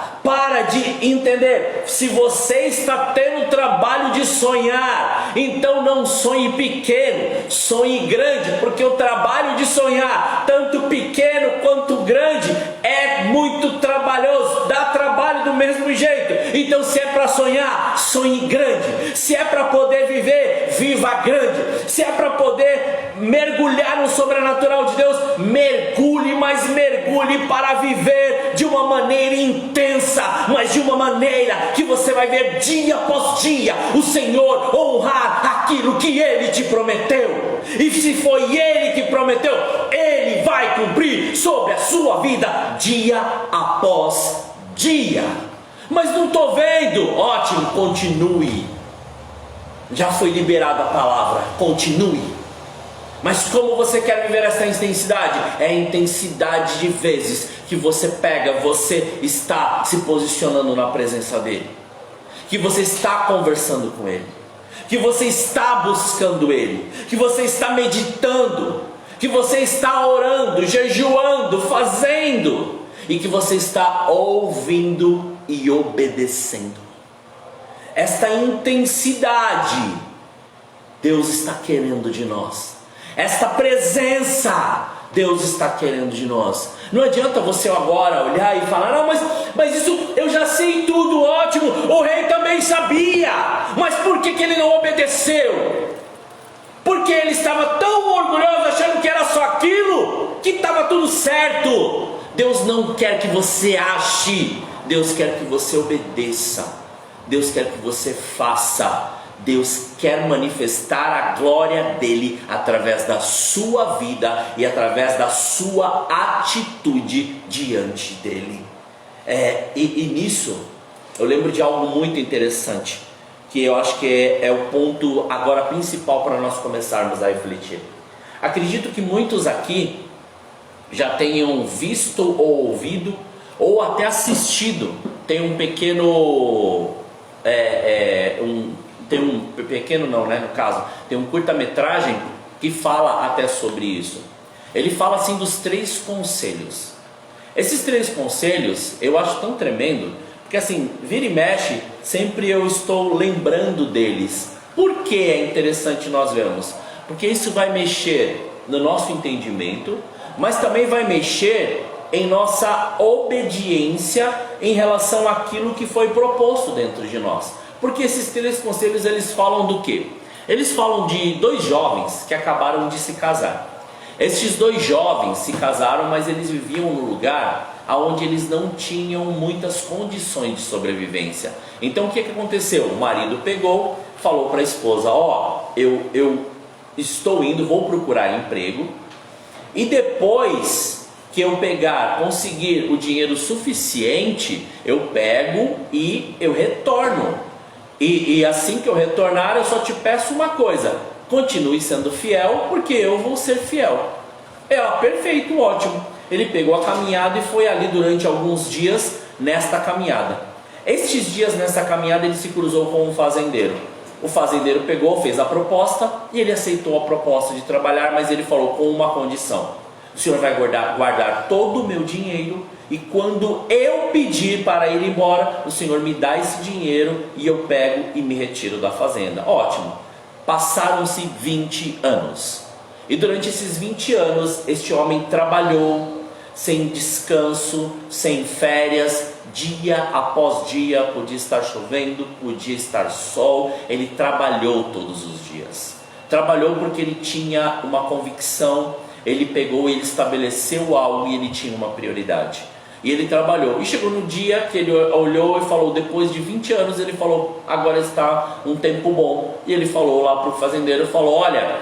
de entender. Se você está tendo o trabalho de sonhar, então não sonhe pequeno, sonhe grande, porque o trabalho de sonhar, tanto pequeno quanto grande, é muito trabalhoso, dá trabalho do mesmo jeito. Então se é para sonhar, sonhe grande. Se é para poder viver, viva grande. Se é para poder mergulhar no sobrenatural de Deus, mergulhe, mas mergulhe para viver de uma maneira intensa, mas de uma maneira que você vai ver dia após dia o Senhor honrar aquilo que Ele te prometeu. E se foi Ele que prometeu, Ele vai cumprir sobre a sua vida dia após dia. Mas não estou vendo. Ótimo, continue. Já foi liberada a palavra, continue. Mas como você quer viver essa intensidade? É a intensidade de vezes que você pega, você está se posicionando na presença dEle, que você está conversando com Ele, que você está buscando Ele, que você está meditando, que você está orando, jejuando, fazendo, e que você está ouvindo e obedecendo. Esta intensidade Deus está querendo de nós. Esta presença Deus está querendo de nós. Não adianta você agora olhar e falar: não, mas isso eu já sei tudo, ótimo, o rei também sabia, mas por que ele não obedeceu? Porque ele estava tão orgulhoso, achando que era só aquilo, que estava tudo certo. Deus não quer que você ache, Deus quer que você obedeça, Deus quer que você faça. Deus quer manifestar a glória dEle através da sua vida e através da sua atitude diante dEle. E nisso eu lembro de algo muito interessante, que eu acho que é o ponto agora principal para nós começarmos a refletir. Acredito que muitos aqui já tenham visto ou ouvido ou até assistido. Tem um pequeno tem um curta-metragem que fala até sobre isso. Ele fala assim dos 3 conselhos. Esses 3 conselhos eu acho tão tremendo, porque assim, vira e mexe, sempre eu estou lembrando deles. Por que é interessante nós vermos? Porque isso vai mexer no nosso entendimento, mas também vai mexer em nossa obediência em relação àquilo que foi proposto dentro de nós. Porque esses 3 conselhos, eles falam do quê? Eles falam de 2 jovens que acabaram de se casar. Estes dois jovens se casaram, mas eles viviam num lugar onde eles não tinham muitas condições de sobrevivência. Então o que aconteceu? O marido pegou, falou para a esposa: eu estou indo, vou procurar emprego, e depois que eu conseguir o dinheiro suficiente, eu pego e eu retorno. E assim que eu retornar, eu só te peço uma coisa: continue sendo fiel, porque eu vou ser fiel. Perfeito, ótimo. Ele pegou a caminhada e foi ali durante alguns dias nesta caminhada. Estes dias nessa caminhada ele se cruzou com um fazendeiro. O fazendeiro pegou, fez a proposta e ele aceitou a proposta de trabalhar, mas ele falou com uma condição: o senhor vai guardar todo o meu dinheiro, e quando eu pedir para ir embora, o senhor me dá esse dinheiro e eu pego e me retiro da fazenda. Ótimo. Passaram-se 20 anos. E durante esses 20 anos, este homem trabalhou sem descanso, sem férias, dia após dia. Podia estar chovendo, podia estar sol. Ele trabalhou todos os dias. Trabalhou porque ele tinha uma convicção. Ele pegou, ele estabeleceu algo e ele tinha uma prioridade. E ele trabalhou. E chegou no dia que ele olhou e falou, depois de 20 anos, ele falou: agora está um tempo bom. E ele falou lá para o fazendeiro, falou: olha,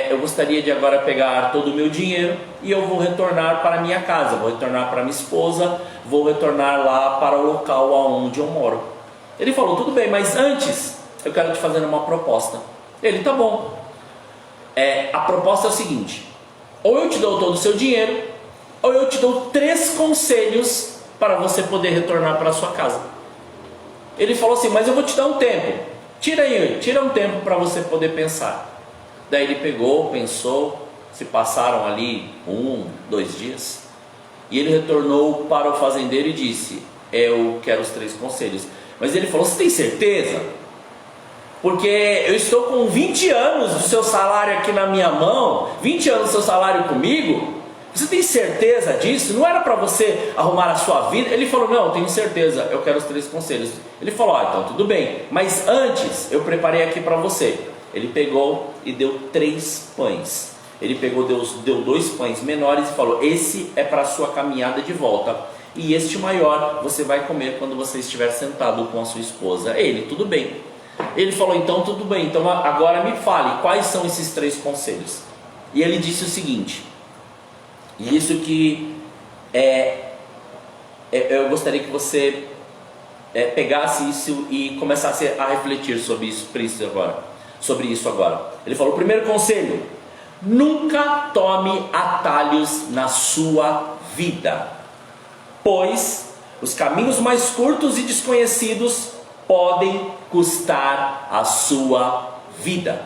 eu gostaria de agora pegar todo o meu dinheiro e eu vou retornar para a minha casa, vou retornar para minha esposa, vou retornar lá para o local onde eu moro. Ele falou: tudo bem, mas antes eu quero te fazer uma proposta. Ele: tá bom. A proposta é o seguinte: ou eu te dou todo o seu dinheiro, ou eu te dou 3 conselhos para você poder retornar para a sua casa. Ele falou assim: mas eu vou te dar um tempo, tira um tempo para você poder pensar. Daí ele pegou, pensou, se passaram ali 1, 2 dias, e ele retornou para o fazendeiro e disse: eu quero os 3 conselhos. Mas ele falou: você tem certeza? Porque eu estou com 20 anos do seu salário aqui na minha mão, 20 anos do seu salário comigo, você tem certeza disso? Não era para você arrumar a sua vida? Ele falou: não, eu tenho certeza, eu quero os 3 conselhos. Ele falou: então tudo bem, mas antes eu preparei aqui para você. Ele pegou e deu 3 pães. Ele pegou, deu 2 pães menores e falou: esse é para a sua caminhada de volta, e este maior você vai comer quando você estiver sentado com a sua esposa. Ele: tudo bem. Ele falou: então tudo bem, então agora me fale, quais são esses 3 conselhos? E ele disse o seguinte, e isso que eu gostaria que você pegasse isso e começasse a refletir sobre isso agora. Ele falou: o primeiro conselho: nunca tome atalhos na sua vida, pois os caminhos mais curtos e desconhecidos podem custar a sua vida.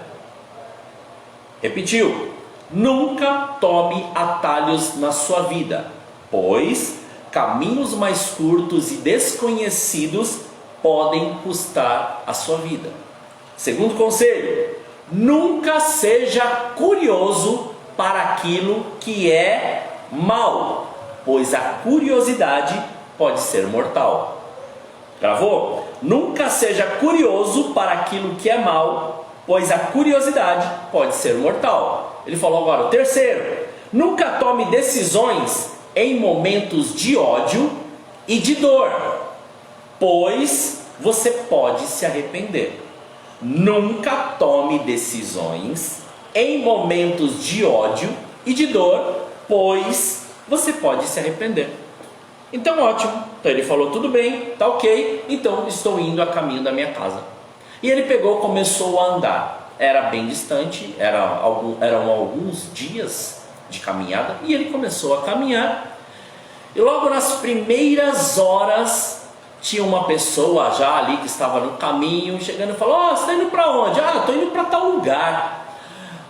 Repetiu: nunca tome atalhos na sua vida, pois caminhos mais curtos e desconhecidos podem custar a sua vida. Segundo conselho: nunca seja curioso para aquilo que é mal, pois a curiosidade pode ser mortal. Gravou? Nunca seja curioso para aquilo que é mal, pois a curiosidade pode ser mortal. Ele falou agora o terceiro: nunca tome decisões em momentos de ódio e de dor, pois você pode se arrepender. Nunca tome decisões em momentos de ódio e de dor, pois você pode se arrepender. Então ótimo, então ele falou: tudo bem, tá ok, então estou indo a caminho da minha casa. E ele pegou, começou a andar. Era bem distante, eram alguns dias de caminhada, e ele começou a caminhar. E logo nas primeiras horas, tinha uma pessoa já ali que estava no caminho, chegando e falou: você está indo para onde? Estou indo para tal lugar.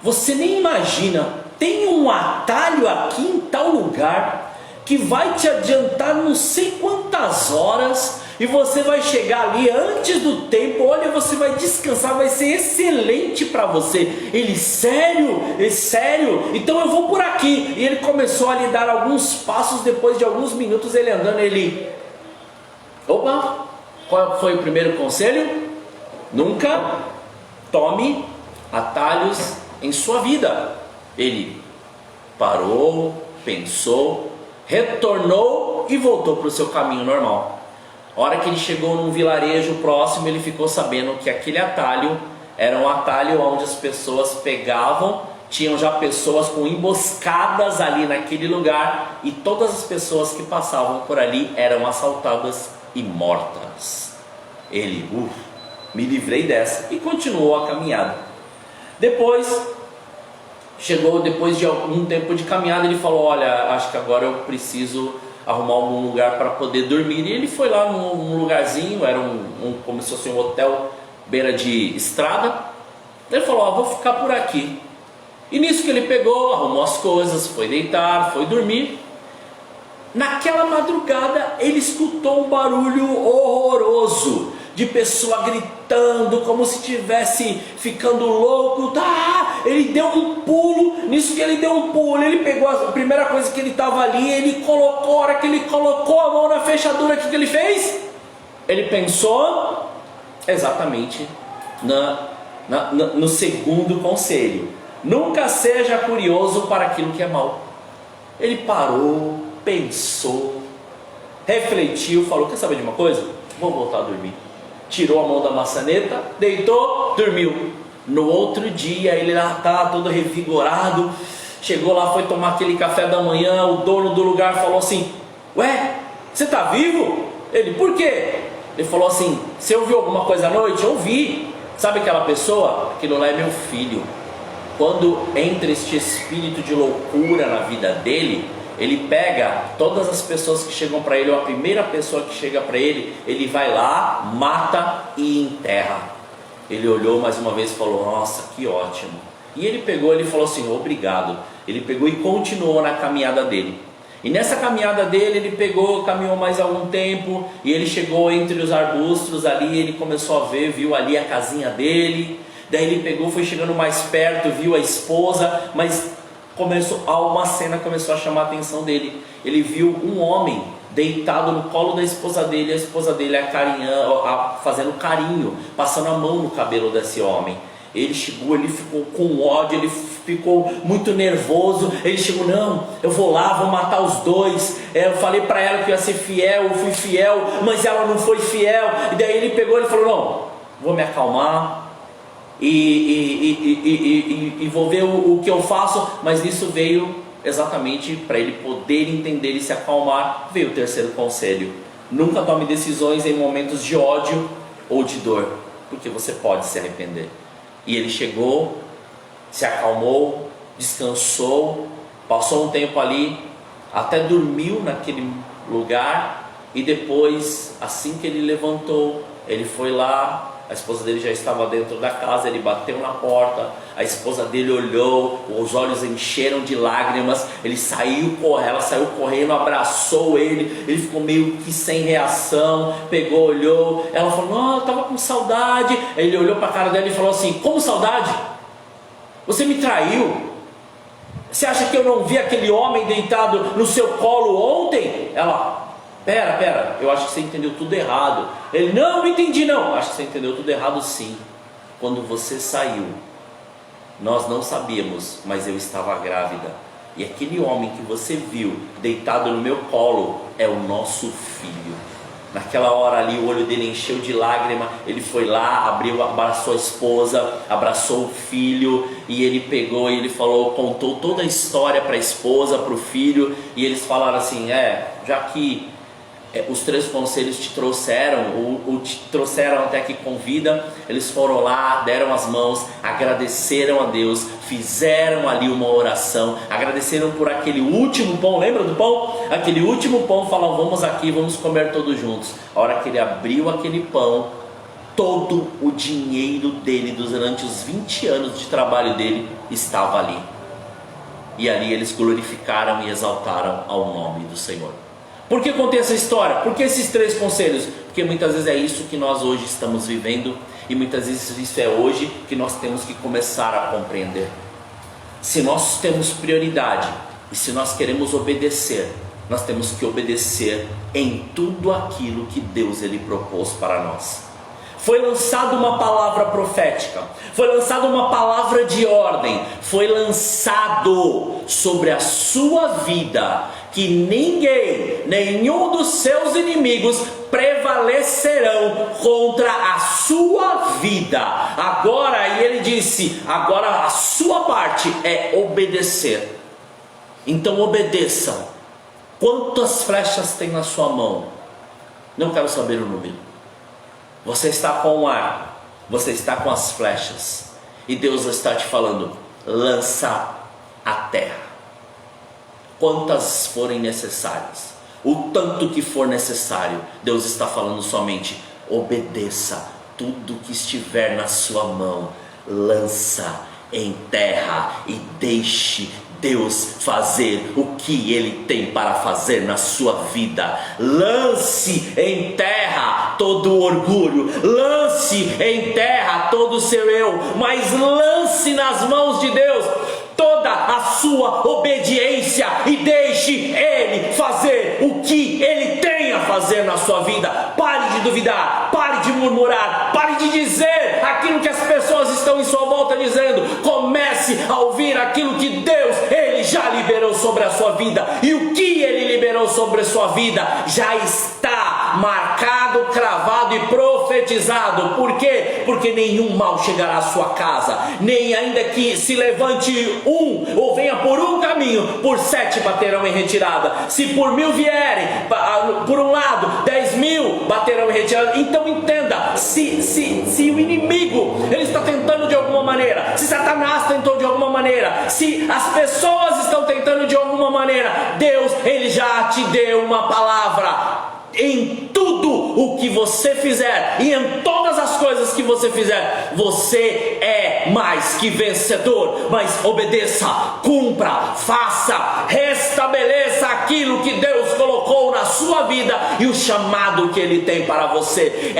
Você nem imagina, tem um atalho aqui em tal lugar que vai te adiantar não sei quantas horas, e você vai chegar ali antes do tempo. Olha, você vai descansar, vai ser excelente para você. Ele: sério? Sério? Então eu vou por aqui. E ele começou a lhe dar alguns passos. Depois de alguns minutos ele andando, ele: opa, qual foi o primeiro conselho? Nunca tome atalhos em sua vida. Ele: parou, pensou, retornou e voltou para o seu caminho normal. A hora que ele chegou num vilarejo próximo, ele ficou sabendo que aquele atalho era um atalho onde as pessoas pegavam, tinham já pessoas com emboscadas ali naquele lugar, e todas as pessoas que passavam por ali eram assaltadas e mortas. Ele, me livrei dessa, e continuou a caminhada. Depois de algum tempo de caminhada, ele falou: olha, acho que agora eu preciso arrumar algum lugar para poder dormir. E ele foi lá num lugarzinho, era como se fosse um hotel beira de estrada. Ele falou: vou ficar por aqui. E nisso que ele pegou, arrumou as coisas, foi deitar, foi dormir. Naquela madrugada ele escutou um barulho horroroso, de pessoa gritando como se estivesse ficando louco. Ele deu um pulo. Nisso que ele deu um pulo, ele pegou a primeira coisa que ele estava ali, ele colocou. A hora que ele colocou a mão na fechadura, o que ele fez? Ele pensou exatamente no segundo conselho: nunca seja curioso para aquilo que é mal. Ele parou, pensou, refletiu, falou: quer saber de uma coisa? Vou voltar a dormir. Tirou a mão da maçaneta, deitou, dormiu. No outro dia ele lá tá todo revigorado, chegou lá, foi tomar aquele café da manhã. O dono do lugar falou assim: ué, você tá vivo? Ele: por quê? Ele falou assim: você ouviu alguma coisa à noite? Eu ouvi. Sabe aquela pessoa? Aquilo lá é meu filho. Quando entra este espírito de loucura na vida dele, ele pega todas as pessoas que chegam para ele, ou a primeira pessoa que chega para ele, ele vai lá, mata e enterra. Ele olhou mais uma vez e falou: nossa, que ótimo. E ele falou assim: obrigado. Ele pegou e continuou na caminhada dele. E nessa caminhada dele, caminhou mais algum tempo, e ele chegou entre os arbustos ali. Ele começou a viu ali a casinha dele. Daí ele foi chegando mais perto, viu a esposa, mas uma cena começou a chamar a atenção dele. Ele viu um homem deitado no colo da esposa dele, a esposa dele fazendo carinho, passando a mão no cabelo desse homem. Ele chegou, ele ficou com ódio, ele ficou muito nervoso. Ele chegou: não, eu vou lá, vou matar os dois. Eu falei para ela que ia ser fiel, eu fui fiel, mas ela não foi fiel. E daí ele falou: não, vou me acalmar e vou ver o que eu faço. Mas nisso veio, exatamente para ele poder entender e se acalmar, veio o terceiro conselho: nunca tome decisões em momentos de ódio ou de dor, porque você pode se arrepender. E ele chegou, se acalmou, descansou, passou um tempo ali, até dormiu naquele lugar. E depois, assim que ele levantou, ele foi lá. A esposa dele já estava dentro da casa. Ele bateu na porta, a esposa dele olhou, os olhos encheram de lágrimas. Ela saiu correndo, abraçou ele. Ele ficou meio que sem reação, pegou, olhou. Ela falou: não, eu estava com saudade. Aí ele olhou para a cara dela e falou assim: como saudade? Você me traiu? Você acha que eu não vi aquele homem deitado no seu colo ontem? Ela: pera, eu acho que você entendeu tudo errado. Ele: não entendi não. Acho que você entendeu tudo errado sim. Quando você saiu, nós não sabíamos, mas eu estava grávida. E aquele homem que você viu deitado no meu colo é o nosso filho. Naquela hora ali o olho dele encheu de lágrima. Ele foi lá, abraçou a esposa, abraçou o filho. E ele pegou e ele contou toda a história para a esposa, para o filho. E eles falaram assim: já que os três conselhos te trouxeram, ou te trouxeram até aqui com vida, eles foram lá, deram as mãos, agradeceram a Deus, fizeram ali uma oração, agradeceram por aquele último pão. Lembra do pão? Aquele último pão, falaram: vamos aqui, vamos comer todos juntos. A hora que ele abriu aquele pão, todo o dinheiro dele durante os 20 anos de trabalho dele estava ali. E ali eles glorificaram e exaltaram ao nome do Senhor. Por que eu contei essa história? Por que esses três conselhos? Porque muitas vezes é isso que nós hoje estamos vivendo, e muitas vezes isso é hoje que nós temos que começar a compreender. Se nós temos prioridade e se nós queremos obedecer, nós temos que obedecer em tudo aquilo que Deus ele propôs para nós. foi lançada uma palavra profética, foi lançada uma palavra de ordem, foi lançado sobre a sua vida que ninguém, nenhum dos seus inimigos prevalecerão contra a sua vida. Agora, e ele disse, agora a sua parte é obedecer. Então obedeça. Quantas flechas tem na sua mão? Não quero saber o número. Você está com o arco, você está com as flechas, e Deus está te falando: lança a terra. Quantas forem necessárias, o tanto que for necessário. Deus está falando somente: obedeça. Tudo que estiver na sua mão, lança em terra e deixe Deus fazer o que Ele tem para fazer na sua vida. Lance em terra todo o orgulho, lance em terra todo o seu eu, mas lance nas mãos de Deus toda a sua obediência e deixe Ele fazer o que Ele tem a fazer na sua vida. Pare de duvidar, pare de murmurar, pare de dizer aquilo que as pessoas estão em sua volta dizendo. Comece a ouvir aquilo que Deus, Ele já liberou sobre a sua vida, e o que Ele liberou sobre a sua vida já está marcado, cravado e profetizado. Por quê? Porque nenhum mal chegará à sua casa, nem ainda que se levante um, ou venha por um caminho, por 7 baterão em retirada. Se por 1000 vierem por um lado, 10.000 baterão em retirada. Então entenda, se o inimigo, ele está tentando de alguma maneira, se Satanás tentou de alguma maneira, se as pessoas estão tentando de alguma maneira, Deus, Ele já te deu uma palavra. Em tudo o que você fizer, e em todas as coisas que você fizer, você é mais que vencedor. Mas obedeça, cumpra, faça, restabeleça aquilo que Deus colocou na sua vida e o chamado que Ele tem para você.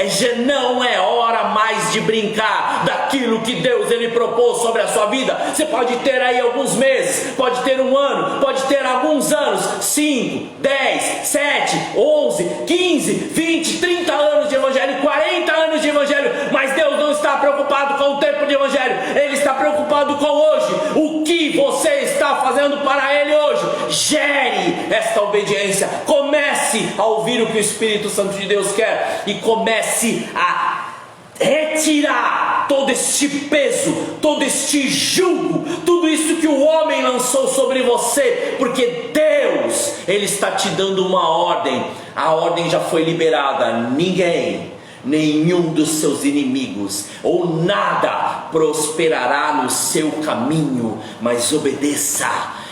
Não é hora mais de brincar daquilo que Deus Ele propôs sobre a sua vida. Você pode ter aí alguns meses, pode ter um ano, pode ter alguns anos, 5, 10, 7, 11, 15, 20, 30 anos de evangelho, 40 anos de evangelho, mas Deus não está preocupado com o tempo de evangelho, Ele está preocupado com hoje. O que você está fazendo para Ele hoje? Gere esta obediência, comece a ouvir o que o Espírito Santo de Deus quer, e comece a retirar todo este peso, todo este jugo, tudo isso que o homem lançou sobre você, porque Deus, Ele está te dando uma ordem. A ordem já foi liberada. Ninguém, nenhum dos seus inimigos ou nada prosperará no seu caminho, mas obedeça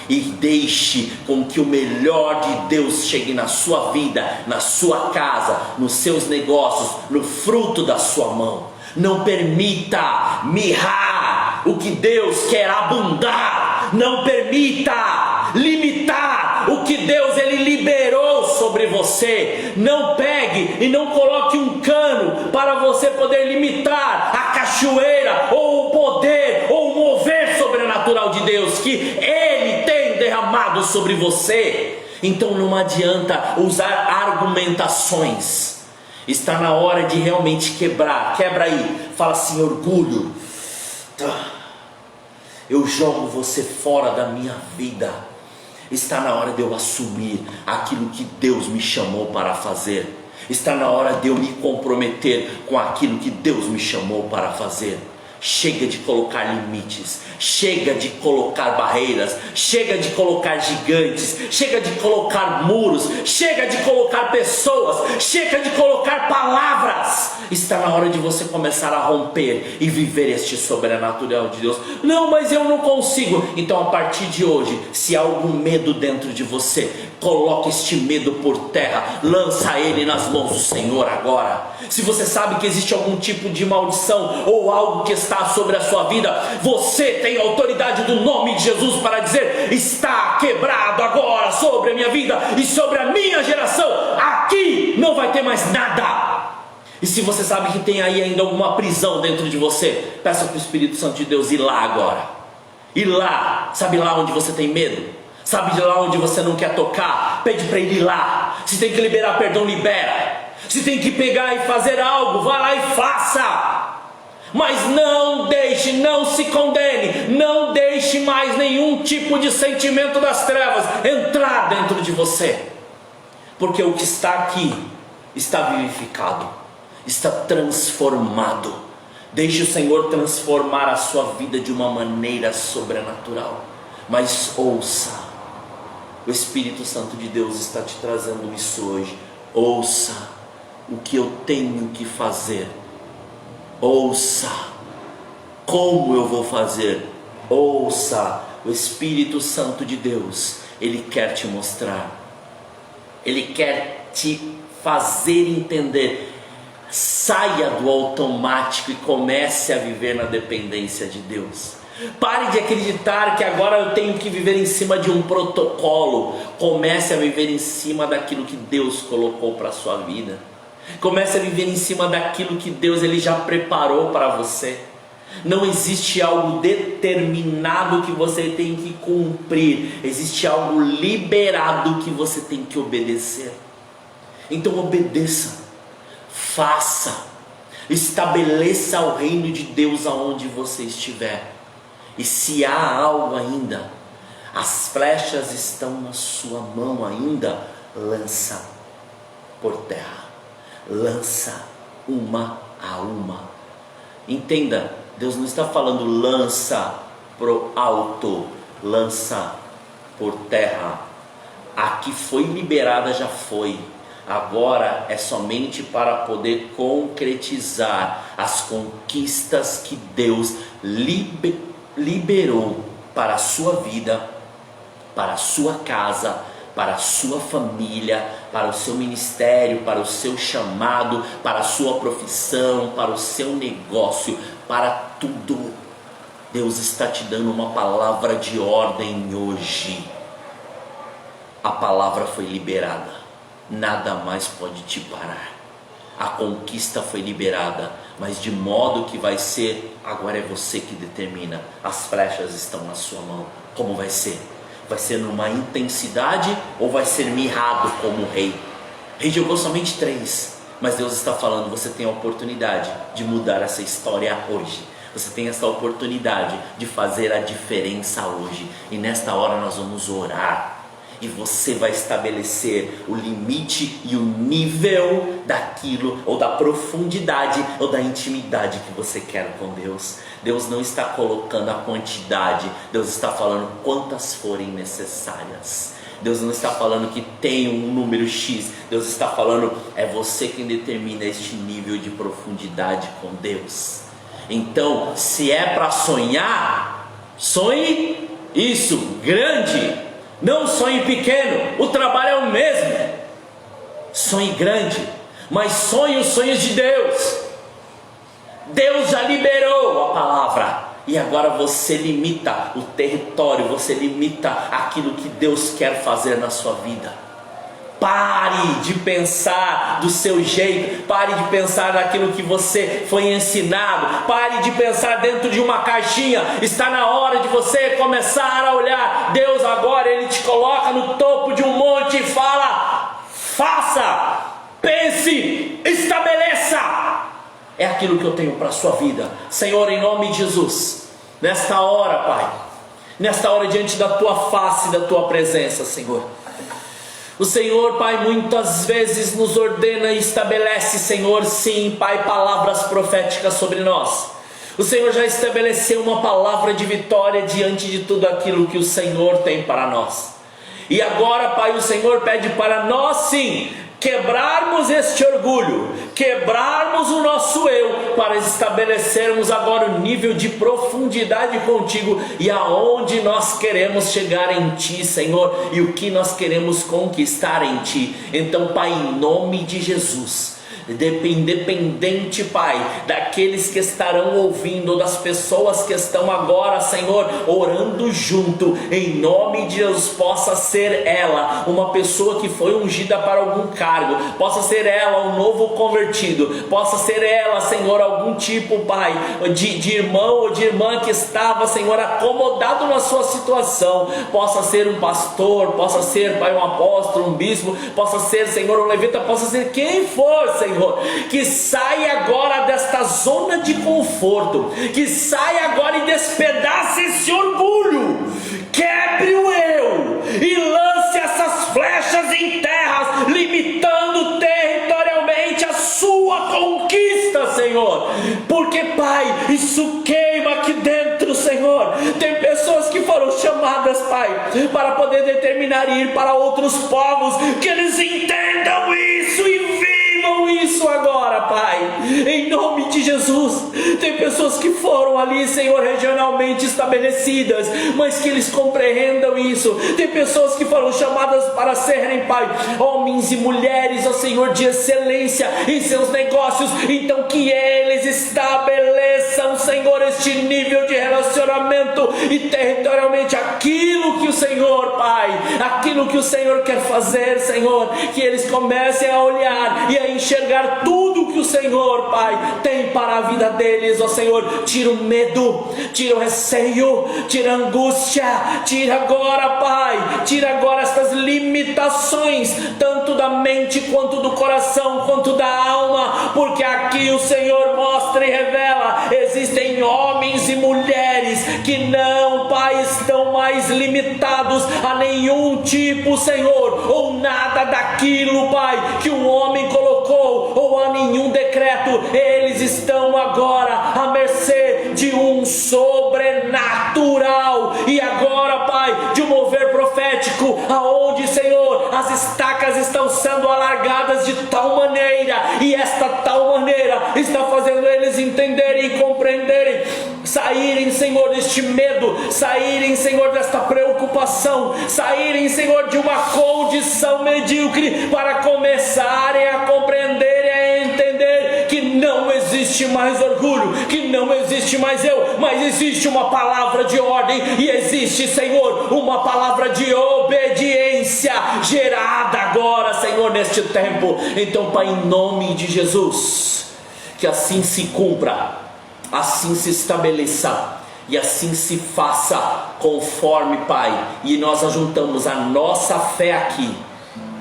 e deixe com que o melhor de Deus chegue na sua vida, na sua casa, nos seus negócios, no fruto da sua mão. Não permita mirrar o que Deus quer abundar. Não permita limitar o que Deus Ele liberou sobre você. Não pegue e não coloque um cano para você poder limitar a cachoeira ou o poder ou o mover sobrenatural de Deus que Ele tem derramado sobre você. Então não adianta usar argumentações. Está na hora de realmente quebrar. Quebra aí. Fala assim: orgulho, eu jogo você fora da minha vida. Está na hora de eu assumir aquilo que Deus me chamou para fazer. Está na hora de eu me comprometer com aquilo que Deus me chamou para fazer. Chega de colocar limites, chega de colocar barreiras, chega de colocar gigantes, chega de colocar muros, chega de colocar pessoas, chega de colocar palavras. Está na hora de você começar a romper e viver este sobrenatural de Deus. Não, mas eu não consigo. Então a partir de hoje, se há algum medo dentro de você, coloque este medo por terra, lança ele nas mãos do Senhor agora. Se você sabe que existe algum tipo de maldição ou algo que está sobre a sua vida, você tem a autoridade do nome de Jesus para dizer: está quebrado agora sobre a minha vida e sobre a minha geração. Aqui não vai ter mais nada. E se você sabe que tem aí ainda alguma prisão dentro de você, peça para o Espírito Santo de Deus ir lá agora. Ir lá. Sabe lá onde você tem medo? Sabe de lá onde você não quer tocar? Pede para ele ir lá. Se tem que liberar perdão, libera. Se tem que pegar e fazer algo, vá lá e faça. Mas não deixe, não se condene, não deixe mais nenhum tipo de sentimento das trevas entrar dentro de você. Porque o que está aqui está vivificado, está transformado. Deixe o Senhor transformar a sua vida de uma maneira sobrenatural. Mas ouça, o Espírito Santo de Deus está te trazendo isso hoje. Ouça o que eu tenho que fazer. Ouça como eu vou fazer. Ouça, o Espírito Santo de Deus, Ele quer te mostrar. Ele quer te fazer entender. Saia do automático e comece a viver na dependência de Deus. Pare de acreditar que agora eu tenho que viver em cima de um protocolo. Comece a viver em cima daquilo que Deus colocou para a sua vida. Comece a viver em cima daquilo que Deus Ele já preparou para você. Não existe algo determinado que você tem que cumprir. Existe algo liberado que você tem que obedecer. Então obedeça. Faça, estabeleça o reino de Deus aonde você estiver. E se há algo ainda, as flechas estão na sua mão ainda, lança por terra, lança uma a uma. Entenda, Deus não está falando lança pro alto, lança por terra. A que foi liberada já foi. Agora é somente para poder concretizar as conquistas que Deus liberou para a sua vida, para a sua casa, para a sua família, para o seu ministério, para o seu chamado, para a sua profissão, para o seu negócio, para tudo. Deus está te dando uma palavra de ordem hoje. A palavra foi liberada. Nada mais pode te parar. A conquista foi liberada, mas de modo que vai ser, agora é você que determina. As flechas estão na sua mão. Como vai ser? Vai ser numa intensidade ou vai ser mirrado como rei? Rei jogou somente 3, mas Deus está falando, você tem a oportunidade de mudar essa história hoje. Você tem essa oportunidade de fazer a diferença hoje. E nesta hora nós vamos orar. E você vai estabelecer o limite e o nível daquilo, ou da profundidade, ou da intimidade que você quer com Deus. Deus não está colocando a quantidade, Deus está falando quantas forem necessárias. Deus não está falando que tem um número X, Deus está falando, é você quem determina este nível de profundidade com Deus. Então, se é para sonhar, sonhe isso, grande. Não sonhe pequeno, o trabalho é o mesmo. Sonhe grande, mas sonhe os sonhos de Deus. Deus já liberou a palavra. E agora você limita o território, você limita aquilo que Deus quer fazer na sua vida. Pare de pensar do seu jeito, pare de pensar naquilo que você foi ensinado, pare de pensar dentro de uma caixinha. Está na hora de você começar a olhar. Deus agora Ele te coloca no topo de um monte e fala: faça, pense, estabeleça. É aquilo que eu tenho para a sua vida, Senhor, em nome de Jesus. Nesta hora, Pai, nesta hora diante da Tua face, da Tua presença, Senhor, o Senhor, Pai, muitas vezes nos ordena e estabelece, Senhor, sim, Pai, palavras proféticas sobre nós. O Senhor já estabeleceu uma palavra de vitória diante de tudo aquilo que o Senhor tem para nós. E agora, Pai, o Senhor pede para nós, sim, quebrarmos este orgulho, quebrarmos o nosso eu, para estabelecermos agora o nível de profundidade contigo e aonde nós queremos chegar em Ti, Senhor, e o que nós queremos conquistar em Ti. Então, Pai, em nome de Jesus, independente, Pai, daqueles que estarão ouvindo, das pessoas que estão agora, Senhor, orando junto, em nome de Jesus, possa ser ela uma pessoa que foi ungida para algum cargo, possa ser ela um novo convertido, possa ser ela, Senhor, algum tipo, Pai, de irmão ou de irmã que estava, Senhor, acomodado na sua situação, possa ser um pastor, possa ser, Pai, um apóstolo, um bispo, possa ser, Senhor, um levita, possa ser quem for, Senhor, que saia agora desta zona de conforto, que saia agora e despedace esse orgulho, quebre o eu e lance essas flechas em terras, limitando territorialmente a sua conquista, Senhor, porque, Pai, isso queima aqui dentro, Senhor. Tem pessoas que foram chamadas, Pai, para poder determinar e ir para outros povos, que eles entendam isso e vivam isso agora, Pai, em nome de Jesus. Tem pessoas que foram ali, Senhor, regionalmente estabelecidas, mas que eles compreendam isso. Tem pessoas que foram chamadas para serem, Pai, homens e mulheres, ó Senhor, de excelência em seus negócios, então que eles estabeleçam, Senhor, este nível de relacionamento e territorialmente aquilo que o Senhor, Pai, aquilo que o Senhor quer fazer, Senhor, que eles comecem a olhar e a enxergar tudo que o Senhor, Pai, tem para a vida deles, ó Senhor. Tira o medo, tira o receio, tira a angústia, tira agora, Pai, tira agora estas limitações, tanto da mente quanto do coração, quanto da alma, porque aqui o Senhor mostra e revela, existem homens e mulheres que não, Pai, estão mais limitados a nenhum tipo, Senhor, ou nada daquilo, Pai, que um homem colocou, ou a nenhum decreto. Eles estão agora à mercê de um sobrenatural, e agora, Pai, de um mover profético, aonde, Senhor, as estacas estão sendo alargadas de tal maneira, e esta tal maneira está fazendo eles entenderem e compreenderem, saírem, Senhor, deste medo, saírem, Senhor, desta preocupação, saírem, Senhor, de uma condição medíocre, para começarem a compreender e a entender que não existe mais orgulho, que não existe mais eu, mas existe uma palavra de ordem, e existe, Senhor, uma palavra de obediência gerada agora, Senhor, neste tempo. Então, Pai, em nome de Jesus, que assim se cumpra, assim se estabeleça e assim se faça, conforme, Pai, e nós ajuntamos a nossa fé aqui,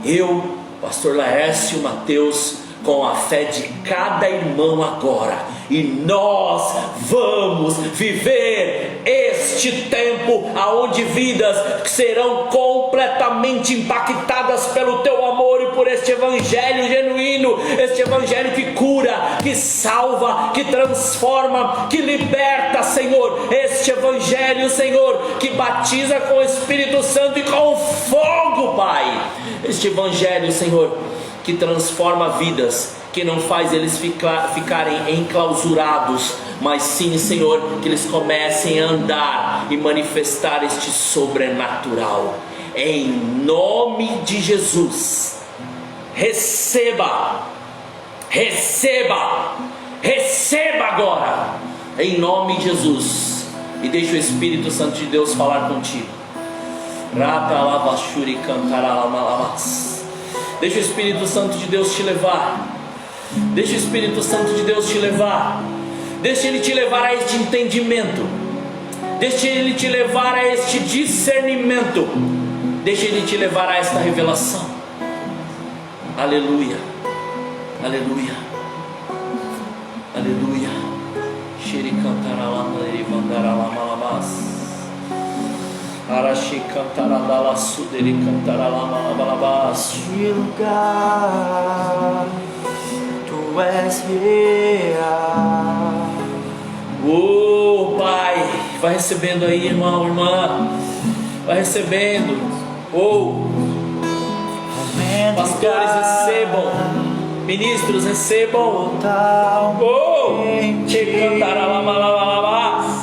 eu, Pastor Laércio Mateus, com a fé de cada irmão agora, e nós vamos viver este tempo aonde vidas serão completamente impactadas pelo teu amor e por este evangelho genuíno, este evangelho que cura, que salva, que transforma, que liberta, Senhor, este evangelho, Senhor, que batiza com o Espírito Santo e com fogo, Pai, este evangelho, Senhor, que transforma vidas, que não faz eles ficarem enclausurados, mas sim, Senhor, que eles comecem a andar e manifestar este sobrenatural, em nome de Jesus. Receba agora, em nome de Jesus, e deixa o Espírito Santo de Deus falar contigo. Deixa o Espírito Santo de Deus te levar. Deixa o Espírito Santo de Deus te levar. Deixa Ele te levar a este entendimento. Deixa Ele te levar a este discernimento. Deixa Ele te levar a esta revelação. Aleluia. Aleluia. Aleluia. Arashi cantarala suderi cantarala malabalabas. De lugar tu és real. Oh, Pai, vai recebendo aí, irmão, irmã, vai recebendo. Oh, pastores recebam, ministros recebam. Oh, te cantarala malabalabas.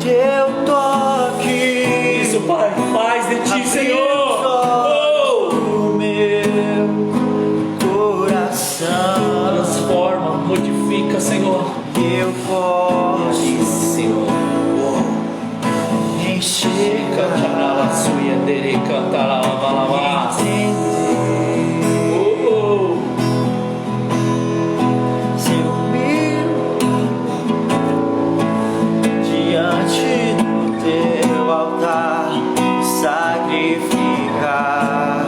Teu toque, isso, Pai, mais de ti, posso Senhor. enxergar, Cantará a sua dele, cantará a balava. entender. Se humilho diante do teu altar, sacrificar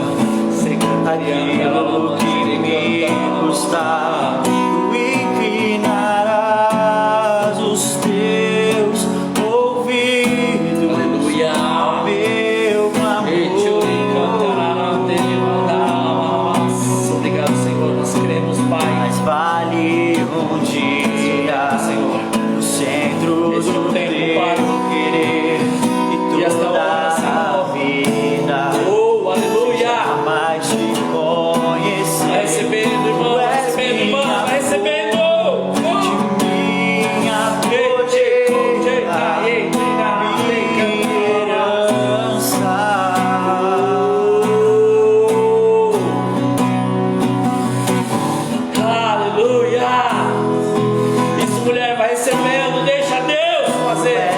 aquilo que me custar. Tu inclinarás os teus ouvidos Aleluia. ao meu clamor. Obrigado, Senhor, nós cremos, Pai. Mas vale um dia, Senhor, no centro esse do tempo, teu Pai. querer E e esta toda hora, Senhor. a vida Oh, aleluia. jamais te conhecer. Vai recebendo, irmão, vai recebendo, irmão, vai recebendo. De minha herança. Aleluia. Isso, mulher, vai recebendo, deixa Deus fazer.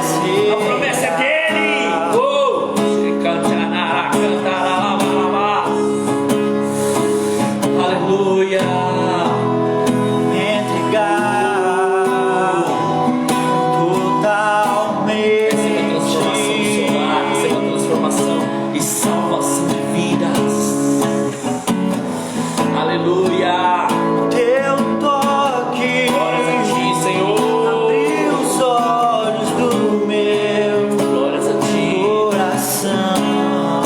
A promessa é dele. Oh, cantará, cantará, balava. Aleluia. Entregar totalmente. Receba transformação do seu lar, receba transformação e salvação de vidas. Aleluia. Teu toque Glórias a ti, Senhor. abriu os olhos do meu Glórias a ti. coração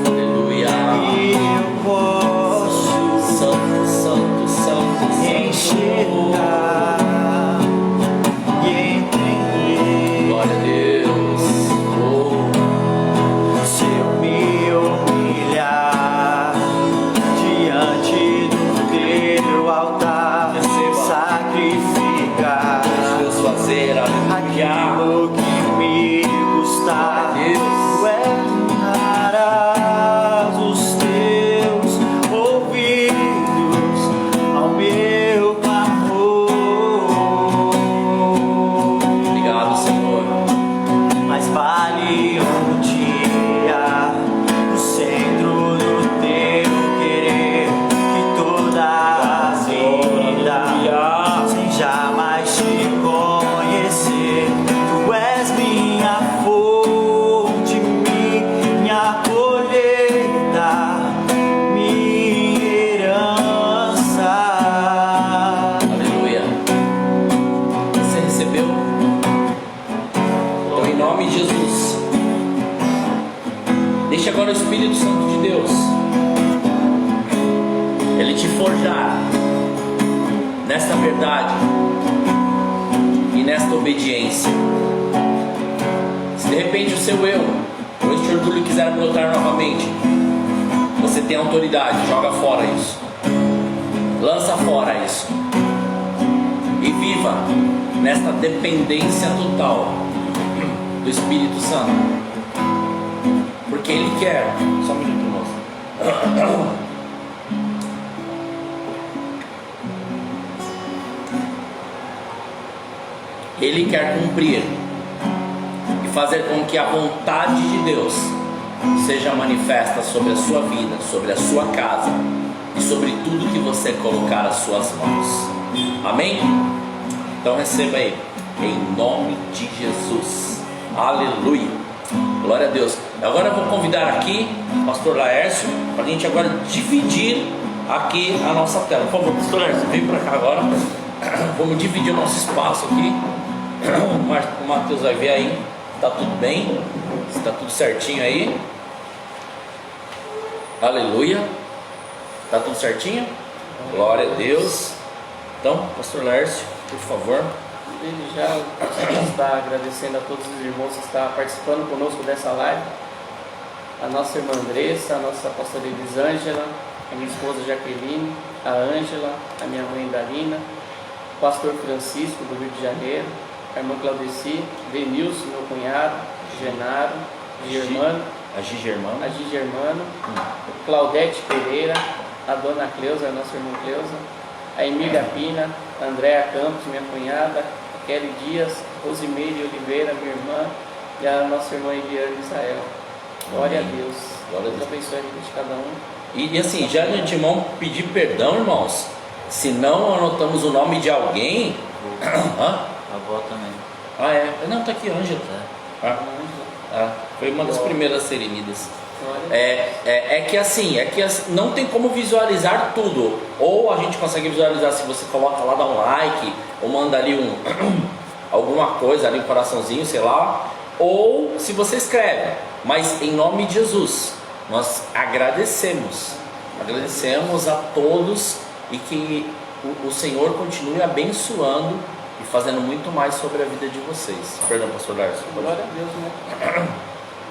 Aleluia. e eu posso Santo, santo, santo, santo. enxergar e entender. Glória a Deus. Oh, Se eu me humilhar diante do teu altar, Receba. sacrificar Deus fazer, aleluia. aquilo que me custar. Deus. Tu enarás os teus ouvidos ao meu clamor. Obrigado, Senhor. Mas vale um dia no centro do teu querer que toda a vida sem jamais te conhecer. Tu és minha fonte, minha colheita, minha herança. Aleluia. Você recebeu? Então, em nome de Jesus, deixe agora o Espírito Santo de Deus Ele te forjar nesta verdade e nesta obediência. Se de repente o seu eu ou este orgulho quiser brotar novamente, você tem autoridade, joga fora isso, lança fora isso e viva nesta dependência total do Espírito Santo, porque Ele quer. Só um minuto, moço. Ele quer cumprir e fazer com que a vontade de Deus seja manifesta sobre a sua vida, sobre a sua casa e sobre tudo que você colocar as suas mãos. Amém? Então receba aí, em nome de Jesus. Aleluia. Glória a Deus. Agora eu vou convidar aqui o pastor Laércio para a gente agora dividir aqui a nossa tela. Por favor, pastor Laércio, vem para cá agora. Vamos dividir o nosso espaço aqui. O Matheus vai ver aí. Está tudo bem? Está tudo certinho aí? Aleluia. Está tudo certinho? Glória a Deus. Então, pastor Laércio, por favor. Desde já está agradecendo a todos os irmãos que estão participando conosco dessa live. A nossa irmã Andressa, a nossa pastora Elisângela, a minha esposa Jaqueline, a Ângela, a minha mãe Darina, o pastor Francisco do Rio de Janeiro, a irmã Claudeci, Denilson, meu cunhado, Genaro, Germano, A Gigi Germano. a Gigi Germano, Claudete Pereira, a dona Cleusa, a nossa irmã Cleusa, a Emília Pina, a Andréa Campos, minha cunhada, a Kelly Dias, Rosimeire Oliveira, minha irmã, e a nossa irmã Eliane Israel. Glória a Deus. Glória a Deus Deus. abençoe a vida de cada um. E assim, já de antemão pedir perdão, irmãos, se não anotamos o nome de alguém. Hã? A avó também. Ah, é? Não, tá aqui, Ângela. Ah, foi uma das primeiras a serem lidas. É que assim, não tem como visualizar tudo. Ou a gente consegue visualizar se você coloca lá, dá um like, ou manda ali alguma coisa ali, um coraçãozinho, sei lá. Ou se você escreve, mas em nome de Jesus, nós agradecemos a todos e que o Senhor continue abençoando e fazendo muito mais sobre a vida de vocês. Perdão, pastor Darcio. Glória a Deus, né?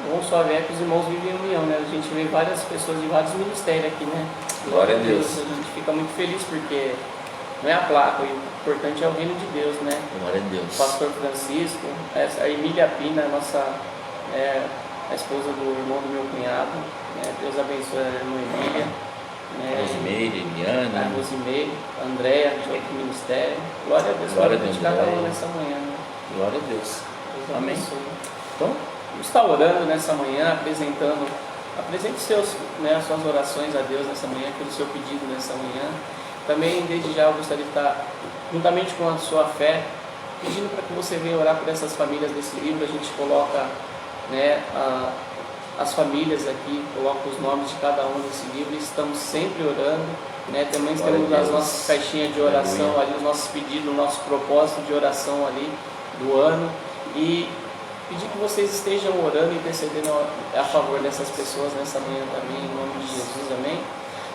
Bom, só é que os irmãos vivem em união, né? A gente vê várias pessoas de vários ministérios aqui, né? Glória a Deus. A gente fica muito feliz porque não é a placa, o importante é o reino de Deus, né? Glória a Deus. O pastor Francisco, a Emília Pina, a esposa do irmão do meu cunhado, né? Deus abençoe a irmã Emília. Rosimeire, A Eliane. Rosimeire, a Andréia, de outro ministério. Glória a Deus, Glória a de Deus, cada um glória. nessa manhã, né? Glória a Deus. Deus Amém. abençoe. Então, Vamos estar orando nessa manhã, apresente as suas orações a Deus nessa manhã, pelo seu pedido nessa manhã. Também, desde já, eu gostaria de estar, juntamente com a sua fé, pedindo para que você venha orar por essas famílias desse livro. A gente coloca, né, as famílias aqui, coloca os nomes de cada um nesse livro e estamos sempre orando, né? Também Glória temos a as Deus. nossas caixinhas de oração Aleluia. ali, os nossos pedidos, o nosso propósito de oração ali do ano, e pedir que vocês estejam orando e intercedendo a favor dessas pessoas nessa manhã também, em nome de Jesus, amém?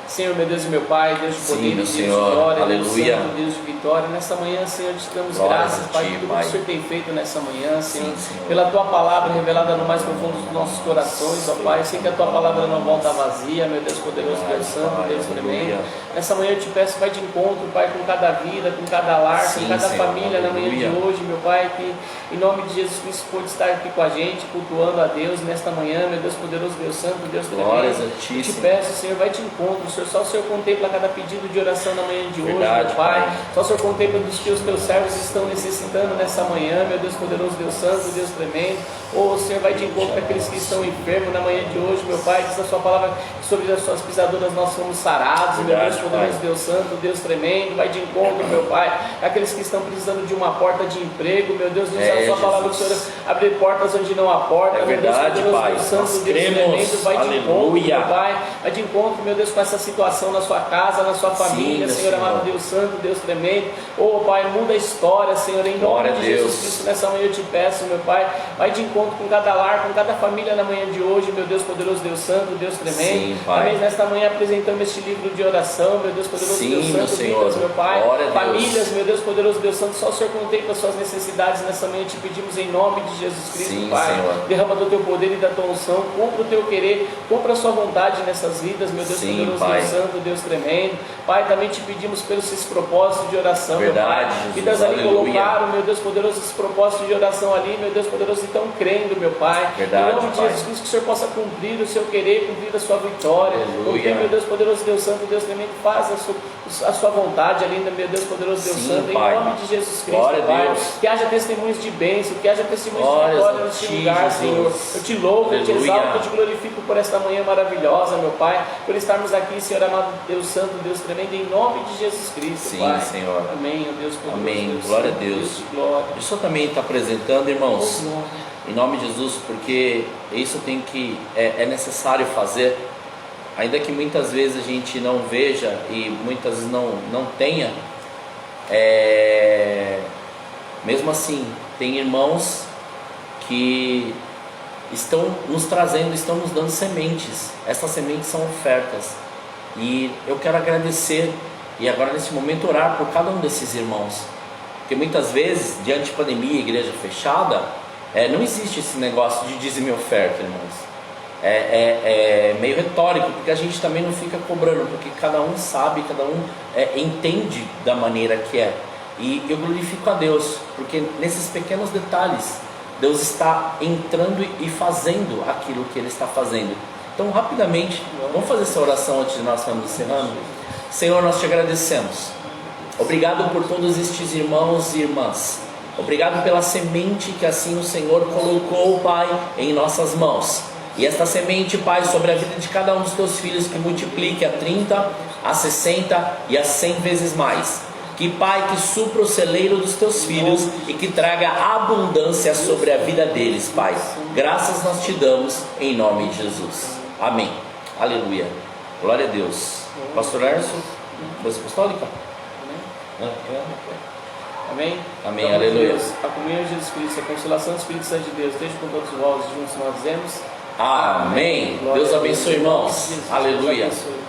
Senhor, meu Deus e meu Pai, Deus de Sim, poder, meu Deus de Senhor. glória, Aleluia. Deus Santo, Deus de vitória. Nessa manhã, Senhor, te damos Glória graças, a Pai, Ti, por tudo Pai. que o Senhor tem feito nessa manhã, Senhor, Senhor. pela Tua palavra revelada no mais profundo dos nossos corações, ó Pai. Eu sei que a Tua palavra não volta vazia, meu Deus poderoso, Deus Santo, Pai, Deus tremendo. aleluia. Nessa manhã eu te peço, Pai, de encontro, Pai, com cada vida, com cada lar, Sim, com cada Senhor, família na manhã de aleluia. hoje, meu Pai, que em nome de Jesus Cristo pode estar aqui com a gente, cultuando a Deus nesta manhã, meu Deus poderoso, Deus Santo, Deus Glórias tremendo. a Ti, Eu te Senhor. peço, Senhor, vai te encontro, Senhor, só o Senhor contempla cada pedido de oração na manhã de hoje, Verdade, meu Pai. Pai. Só o Senhor contempla dos que os teus servos estão necessitando nessa manhã, meu Deus poderoso, Deus Santo, Deus tremendo. Ou o Senhor vai de encontro para aqueles que estão enfermos na manhã de hoje, meu Pai. Diz a sua palavra que sobre as suas pisaduras nós somos sarados, meu Verdade, Deus poderoso, Pai. Deus Santo, Deus tremendo. Vai de encontro, meu Pai, aqueles que estão precisando de uma porta de emprego, meu Deus, diz a sua palavra que o Senhor abrir portas onde não há porta, É meu verdade, Deus poderoso, Pai. Deus Santo, Nós Deus cremos. tremendo. Vai de encontro, Aleluia. meu Pai. Vai de encontro, meu Deus, com essa situação na sua casa, na sua família, meu Senhor Senhor. amado, Deus Santo, Deus tremendo. Oh, Pai, muda a história, Senhor, em nome Glória de a Jesus Deus. Cristo. Nessa manhã eu te peço, meu Pai, vai de encontro com cada lar, com cada família na manhã de hoje, meu Deus poderoso, Deus Santo, Deus tremendo. Sim, Pai. Também nesta manhã apresentamos este livro de oração, meu Deus poderoso, Sim, Deus meu Santo, Senhor. vidas, meu Pai, Glória a Deus. famílias, meu Deus poderoso, Deus Santo, só o Senhor contempla as suas necessidades nessa manhã, te pedimos em nome de Jesus Cristo, Sim, Pai. Senhor. Derrama do teu poder e da tua unção, cumpra o teu querer, cumpra a sua vontade nessas vidas, meu Deus Sim, poderoso, Pai. Deus Santo, Deus tremendo. Pai, também te pedimos pelos esses propósitos de oração, Verdade, meu Pai. Jesus, Vidas ali aleluia. colocaram, meu Deus poderoso, esses propósitos de oração ali, meu Deus poderoso, então crendo, meu Pai. Verdade, em nome de Pai. Jesus Cristo, que o Senhor possa cumprir o seu querer, cumprir a sua vitória. Aleluia. Porque, meu Deus poderoso, Deus Santo, Deus tremendo, faz a sua vontade ali, meu Deus poderoso, Deus Sim, Santo, Pai. em nome de Jesus Cristo, Glória a Pai. Deus. Que haja testemunhos de bênção, que haja testemunhos Glórias de vitória a nesse Ti, lugar, Jesus. Senhor. Eu te louvo, eu te Aleluia. exalto, eu te glorifico por esta manhã maravilhosa, meu Pai, por estarmos aqui, Senhor amado, Deus Santo, Deus tremendo, em nome de Jesus Cristo, Sim, Pai. Senhor. Amém, ó Deus poderoso, Amém. Deus Glória a Santo, Deus. de glória. Deixa eu também estar apresentando, irmãos, Oh, glória. em nome de Jesus, porque isso tem que é necessário fazer, ainda que muitas vezes a gente não veja e muitas vezes não tenha, mesmo assim, tem irmãos que estão nos trazendo, estão nos dando sementes. Essas sementes são ofertas e eu quero agradecer e agora nesse momento orar por cada um desses irmãos, porque muitas vezes, diante de pandemia, igreja fechada, não existe esse negócio de dízimo e oferta, irmãos. É meio retórico, porque a gente também não fica cobrando, porque cada um sabe, cada um entende da maneira que é. E eu glorifico a Deus, porque nesses pequenos detalhes, Deus está entrando e fazendo aquilo que Ele está fazendo. Então, rapidamente, vamos fazer essa oração antes de nós estarmos encerrando. Senhor, nós te agradecemos. Obrigado por todos estes irmãos e irmãs Obrigado pela semente que assim o Senhor colocou, Pai, em nossas mãos. E esta semente, Pai, sobre a vida de cada um dos teus filhos, que multiplique a 30, a 60 e a 100 vezes mais. Que, Pai, que supra o celeiro dos teus filhos e que traga abundância sobre a vida deles, Pai. Graças nós te damos em nome de Jesus. Amém. Aleluia. Glória a Deus. Pastor Erso, bênção apostólica? Amém? Amém, Então, aleluia. Deus, a comunhão de Jesus Cristo, a consolação do Espírito Santo de Deus, esteja com todos vós, juntos nós dizemos. Amém. Glória Deus a abençoe, Deus. irmãos. Jesus, Aleluia. Deus abençoe.